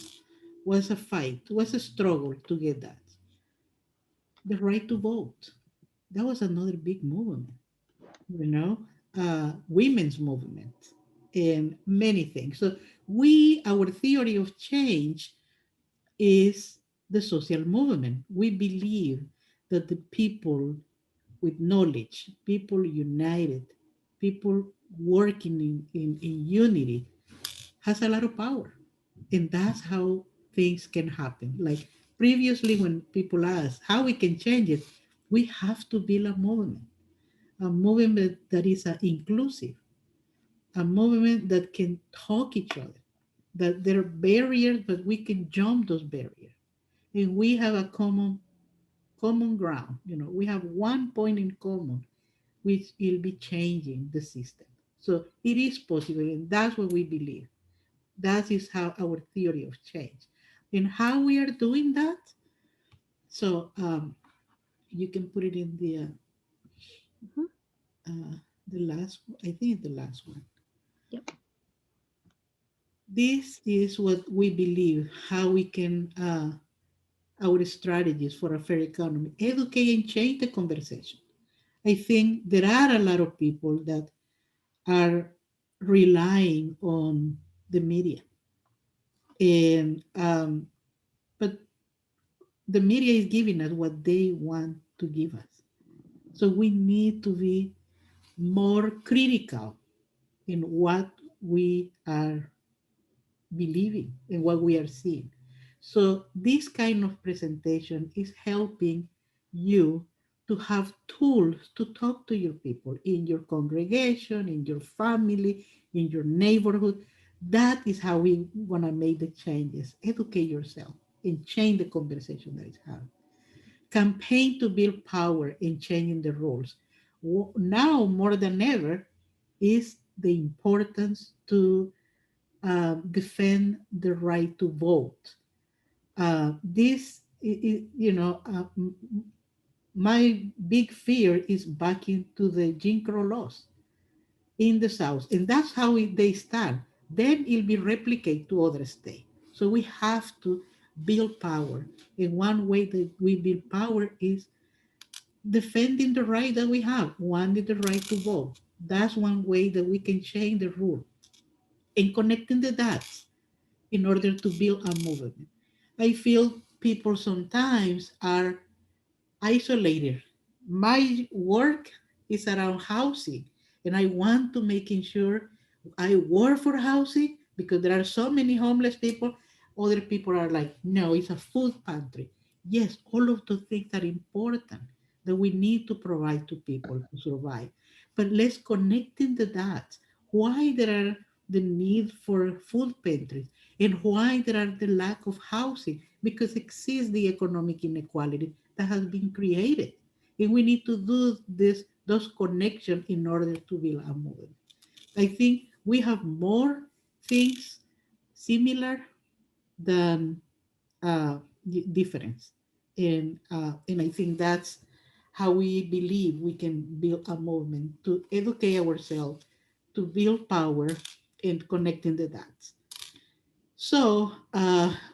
was a fight, was a struggle to get that. The right to vote. That was another big movement, women's movement and many things. So our theory of change is the social movement. We believe that the people with knowledge, people united, people working in unity has a lot of power. And that's how things can happen. Like previously, when people ask how we can change it, we have to build a movement that is inclusive, a movement that can talk each other, that there are barriers, but we can jump those barriers. And we have a common ground. We have one point in common, which will be changing the system. So it is possible, and that's what we believe. That is how our theory of change. And how we are doing that. So you can put it in Mhm. the last. I think the last one. Yep. This is what we believe. How we can our strategies for a fair economy, educate and change the conversation. I think there are a lot of people that are relying on the media and the media is giving us what they want to give us. So we need to be more critical in what we are believing and what we are seeing. So this kind of presentation is helping you to have tools to talk to your people in your congregation, in your family, in your neighborhood. That is how we want to make the changes. Educate yourself and change the conversation that is happening. Campaign to build power in changing the rules. Now more than ever is the importance to defend the right to vote. My big fear is back into the Jim Crow laws in the South, and that's how they start. Then it'll be replicated to other states. So we have to build power, and one way that we build power is defending the right that we have. One is the right to vote. That's one way that we can change the rule, and connecting the dots in order to build a movement. I feel people sometimes are isolated. My work is around housing, and I want to making sure I work for housing because there are so many homeless people. Other people are like, no, it's a food pantry. Yes, all of those things are important that we need to provide to people to survive. But let's connecting the dots. Why there are the need for food pantries and why there are the lack of housing because exists the economic inequality that has been created. And we need to do those connections in order to build a model. I think we have more things similar than difference. And I think that's how we believe we can build a movement to educate ourselves, to build power, and connecting the dots. So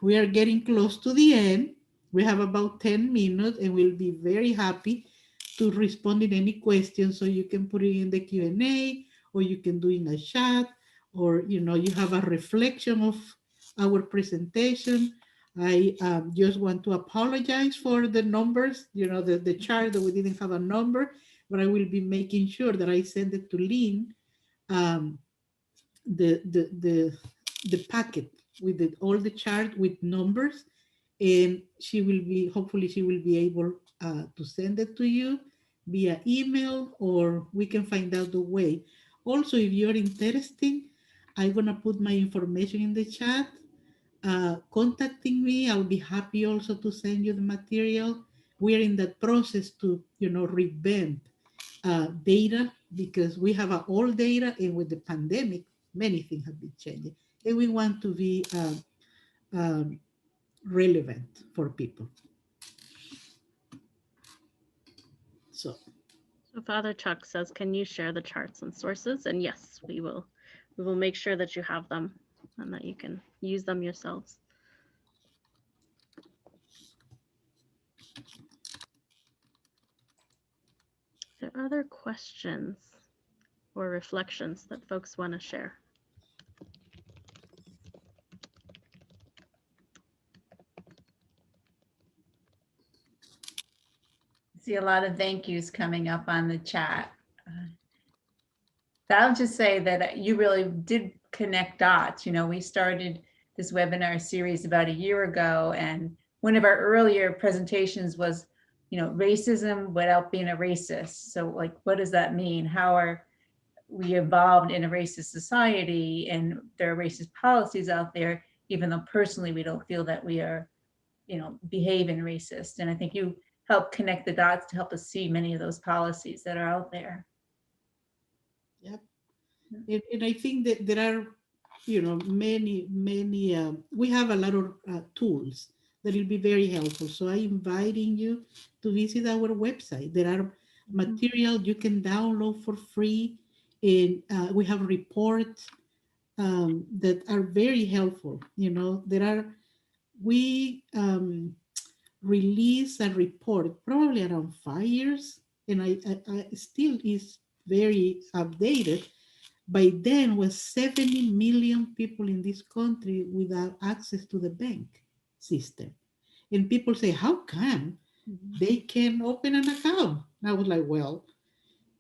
we are getting close to the end. We have about 10 minutes and we'll be very happy to respond in any questions. So you can put it in the Q&A or you can do in a chat or, you have a reflection of our presentation. I just want to apologize for the numbers, the chart that we didn't have a number, but I will be making sure that I send it to Lynn um, the the the the packet with all the chart with numbers, and hopefully she will be able to send it to you via email, or we can find out the way. Also, if you're interested, I'm gonna put my information in the chat. Contacting me, I'll be happy also to send you the material. We're in that process to revamp data because we have old data, and with the pandemic, many things have been changing, and we want to be um, relevant for people. So, So Father Chuck says, can you share the charts and sources? And yes, we will. We will make sure that you have them and that you can use them yourselves. Are there other questions or reflections that folks want to share? See a lot of thank yous coming up on the chat. I'll just say that you really did connect dots. We started this webinar series about a year ago, and one of our earlier presentations was, racism without being a racist. So like, what does that mean? How are we evolved in a racist society, and there are racist policies out there, even though personally we don't feel that we are, behaving racist. And I think you help connect the dots to help us see many of those policies that are out there. yep. And I think that there are, many, we have a lot of tools that will be very helpful. So I'm inviting you to visit our website. There are material you can download for free, and we have reports that are very helpful. We released a report probably around 5 years, and I still is very updated. By then was 70 million people in this country without access to the bank system. And people say, how come they can open an account? And I was like, well,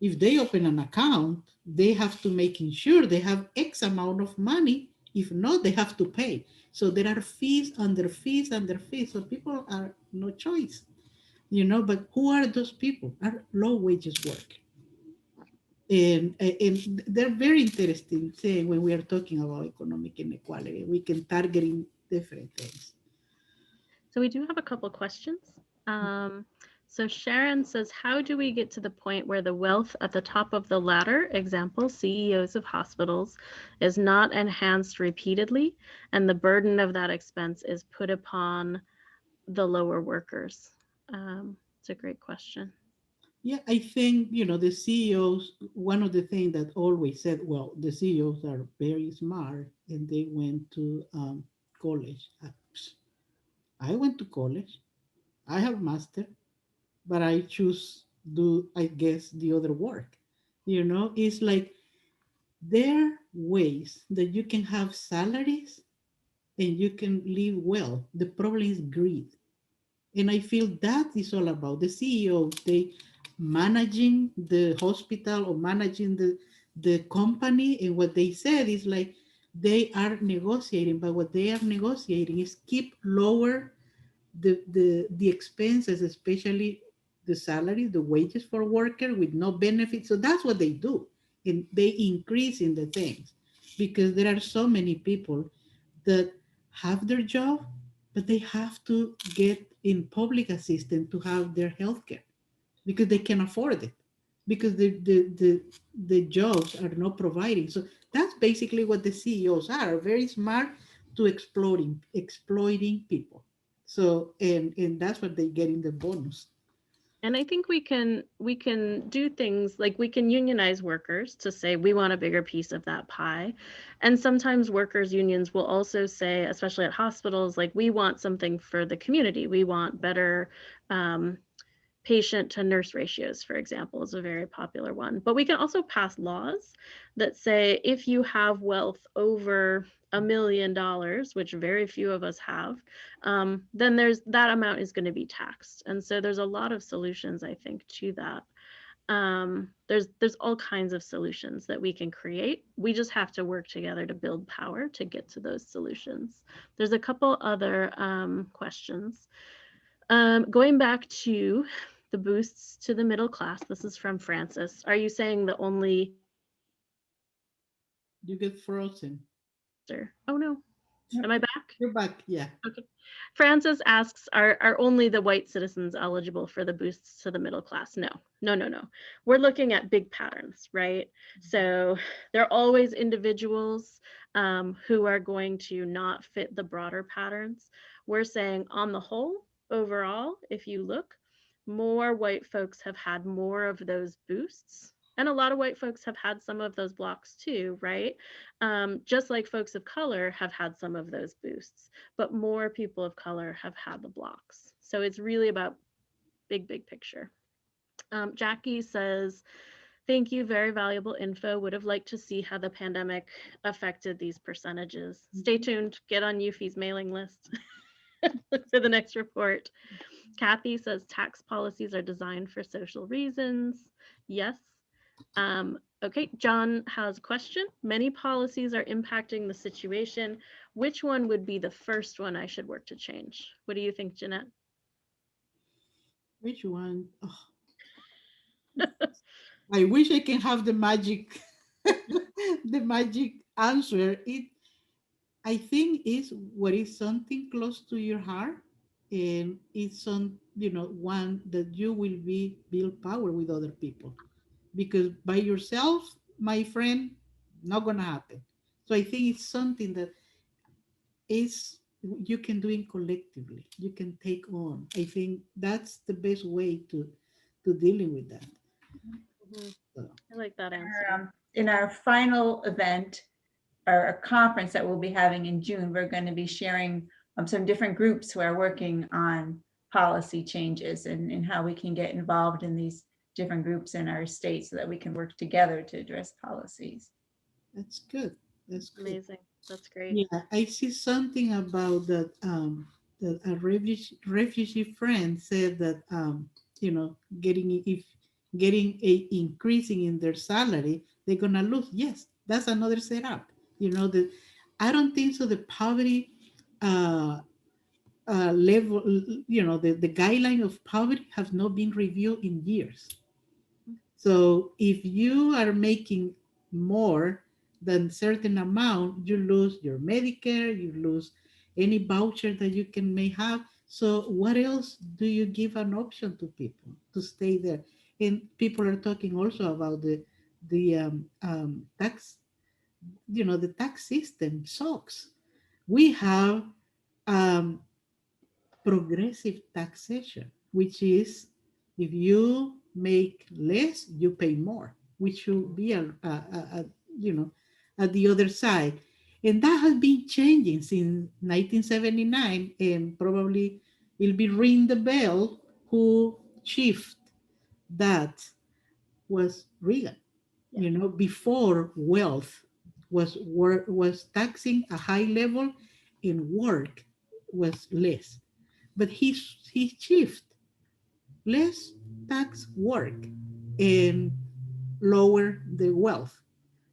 if they open an account, they have to make sure they have X amount of money. If not, they have to pay. So there are fees under fees under fees. So people are no choice, but who are those people? Are low wages work. And they're very interesting, say, when we are talking about economic inequality. We can target in different things. So we do have a couple questions. So Sharon says, how do we get to the point where the wealth at the top of the ladder, example, CEOs of hospitals, is not enhanced repeatedly, and the burden of that expense is put upon the lower workers? It's a great question. Yeah, I think, the CEOs, one of the things that always said, well, the CEOs are very smart and they went to college. I went to college. I have master, but I choose do, I guess, the other work. It's like there are ways that you can have salaries and you can live well. The problem is greed. And I feel that is all about the CEO. They managing the hospital or managing the company. And what they said is like they are negotiating, but what they are negotiating is keep lower the expenses, especially the salary, the wages for worker with no benefits. So that's what they do. And they increase in the things because there are so many people that have their job, but they have to get in public assistance to have their health care because they can afford it because the jobs are not providing. So that's basically what the CEOs are very smart to exploiting people. So and that's what they get in the bonus. And I think we can do things like we can unionize workers to say we want a bigger piece of that pie. And sometimes workers unions will also say, especially at hospitals, like we want something for the community. We want better patient to nurse ratios, for example, is a very popular one. But we can also pass laws that say if you have wealth over $1 million, which very few of us have, then there's that amount is going to be taxed. And so there's a lot of solutions, I think, to that. There's all kinds of solutions that we can create. We just have to work together to build power to get to those solutions. There's a couple other questions. Going back to the boosts to the middle class, this is from Francis. Are you saying the only You get frozen. Oh no, am I back? You're back. Yeah. Okay. Francis asks, are only the white citizens eligible for the boosts to the middle class? No, no, no, no. We're looking at big patterns, right? So there are always individuals who are going to not fit the broader patterns. We're saying on the whole, overall, if you look, more white folks have had more of those boosts. And a lot of white folks have had some of those blocks too, right? Just like folks of color have had some of those boosts, but more people of color have had the blocks. So it's really about big picture. Jackie says, thank you, very valuable info. Would have liked to see how the pandemic affected these percentages. Stay tuned, get on UFI's mailing list. Look for the next report. Kathy says tax policies are designed for social reasons. Yes. Okay, John has a question. Many policies are impacting the situation. Which one would be the first one I should work to change? What do you think, Jeannette? Which one? Oh, I wish I can have the magic, the magic answer. I think is what is something close to your heart, and it's one that you will be build power with other people, because by yourself, my friend, not gonna happen. So I think it's something that is you can do it collectively. You can take on. I think that's the best way to dealing with that. Mhm. So, I like that answer. In our final event, our conference that we'll be having in June, we're going to be sharing some different groups who are working on policy changes and how we can get involved in these different groups in our state so that we can work together to address policies. that's good. That's good. Amazing. That's great. Yeah, I see something about that. a refugee friend said that, you know, getting a increasing in their salary, they're gonna lose. Yes, that's another setup. You know, that I don't think so. The poverty uh, level, you know, the guideline of poverty have not been reviewed in years. So if you are making more than certain amount, you lose your Medicare, you lose any voucher that you can may have. So what else do you give an option to people to stay there? And people are talking also about the tax, you know, the tax system sucks. We have um, progressive taxation, which is if you make less, you pay more, which should be you know, at the other side. And that has been changing since 1979, and probably it'll be ring the bell who shift that was Reagan. You know, before wealth was taxing a high level and work was less. But he shift less tax work and lower the wealth.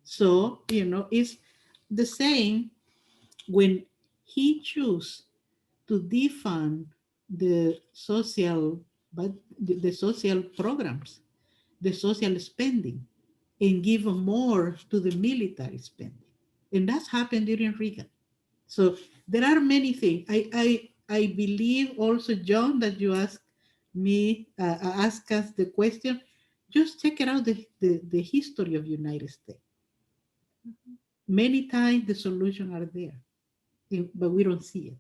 So, you know, it's the same when he choose to defund the social, but the social programs, the social spending, and give more to the military spending. And that's happened during Reagan. So there are many things. I believe also, John, that you asked me, ask us the question. Just check it out the history of United States. Many times the solutions are there, but we don't see it.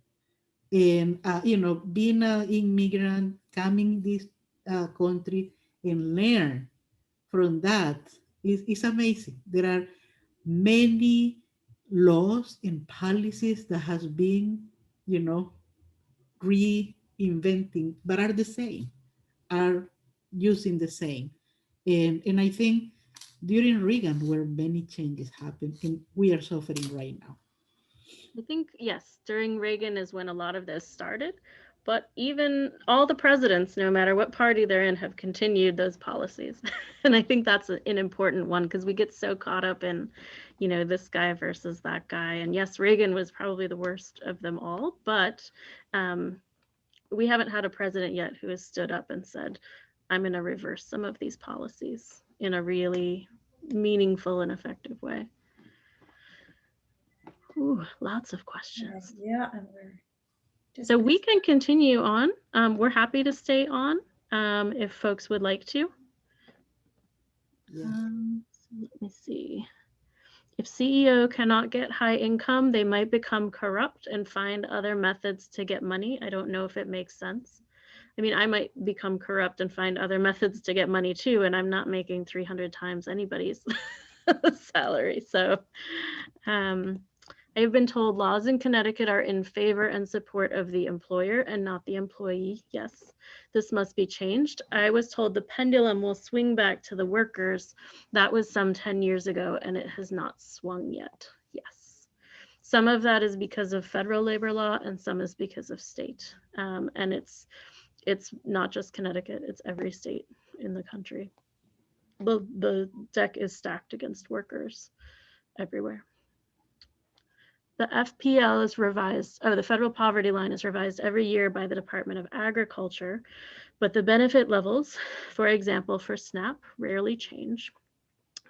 And you know, being an immigrant, coming this country and learn from that is amazing. There are many laws and policies that has been, you know, reinventing, but are the same, are using the same. And I think during Reagan, where many changes happened, and we are suffering right now. I think, yes, during Reagan is when a lot of this started. But even all the presidents, no matter what party they're in, have continued those policies. And I think that's an important one because we get so caught up in, you know, this guy versus that guy. And yes, Reagan was probably the worst of them all, but we haven't had a president yet who has stood up and said, I'm going to reverse some of these policies in a really meaningful and effective way. Ooh, lots of questions. Yeah, and we're just So we can continue on. We're happy to stay on if folks would like to. Yeah. So let me see. If CEO cannot get high income, they might become corrupt and find other methods to get money. I don't know if it makes sense. I mean, I might become corrupt and find other methods to get money too, and I'm not making 300 times anybody's salary. So I have been told laws in Connecticut are in favor and support of the employer and not the employee. Yes, this must be changed. I was told the pendulum will swing back to the workers. That was some 10 years ago, and it has not swung yet. Yes. Some of that is because of federal labor law, and some is because of state. And it's not just Connecticut, it's every state in the country. The deck is stacked against workers everywhere. The FPL is revised, the federal poverty line is revised every year by the Department of Agriculture, but the benefit levels, for example, for SNAP, rarely change.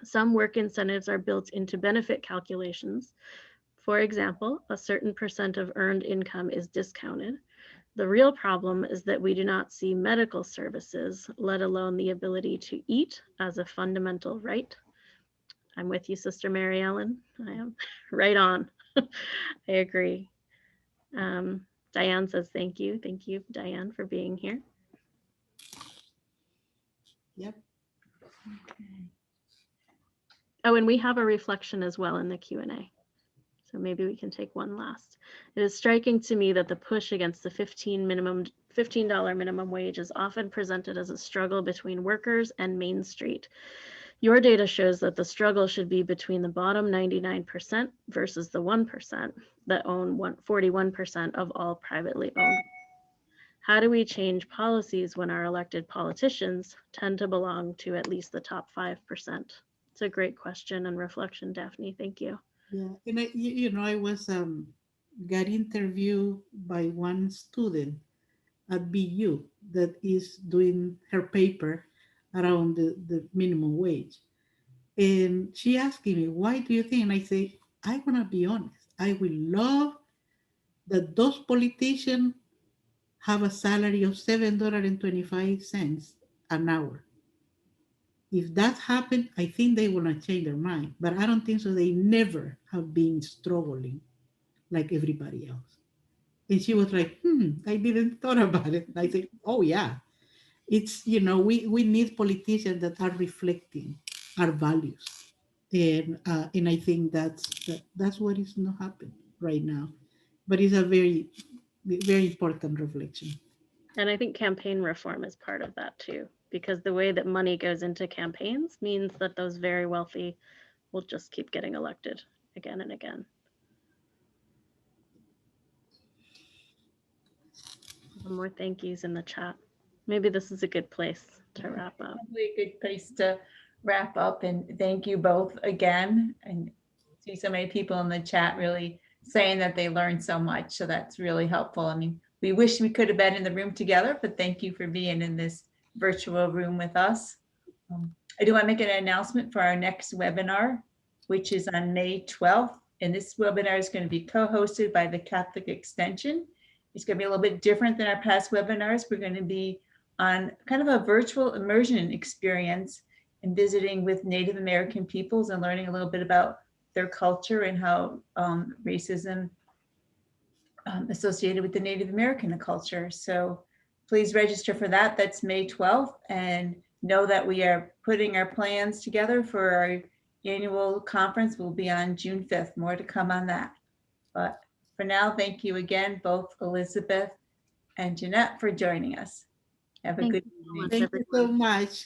Some work incentives are built into benefit calculations. For example, a certain percent of earned income is discounted. The real problem is that we do not see medical services, let alone the ability to eat, as a fundamental right. I'm with you, Sister Mary Ellen. I am right on. I agree. Diane says thank you. Thank you, Diane, for being here. Yep. okay. Oh, and we have a reflection as well in the Q&A. So maybe we can take one last. It is striking to me that the push against the $15 minimum wage is often presented as a struggle between workers and Main Street. Your data shows that the struggle should be between the bottom 99% versus the 1% that own 41% of all privately owned. How do we change policies when our elected politicians tend to belong to at least the top 5%? It's a great question and reflection, Daphne. Thank you. Yeah, and I was got interviewed by one student at BU that is doing her paper around the minimum wage. And she asking me, why do you think? And I say, I want to be honest. I will love that those politicians have a salary of $7.25 an hour. If that happened, I think they will not change their mind. But I don't think so. They never have been struggling like everybody else. And she was like, I didn't thought about it. And I said, oh yeah. It's, we need politicians that are reflecting our values. And I think that's what is not happening right now. But it's a very, very important reflection. And I think campaign reform is part of that too, because the way that money goes into campaigns means that those very wealthy will just keep getting elected again and again. Some more thank yous in the chat. Maybe this is a good place to wrap up. Probably a good place to wrap up, and thank you both again. And see so many people in the chat really saying that they learned so much. So that's really helpful. I mean, we wish we could have been in the room together, but thank you for being in this virtual room with us. I do want to make an announcement for our next webinar, which is on May 12th. And this webinar is going to be co-hosted by the Catholic Extension. It's going to be a little bit different than our past webinars. We're going to be on kind of a virtual immersion experience and visiting with Native American peoples and learning a little bit about their culture and how racism associated with the Native American culture. So please register for that. That's May 12th. And know that we are putting our plans together for our annual conference. Will be on June 5th. More to come on that. But for now, thank you again, both Elizabeth and Jeannette, for joining us. Have a Thank good you so evening. much, Thank you so everyone. much.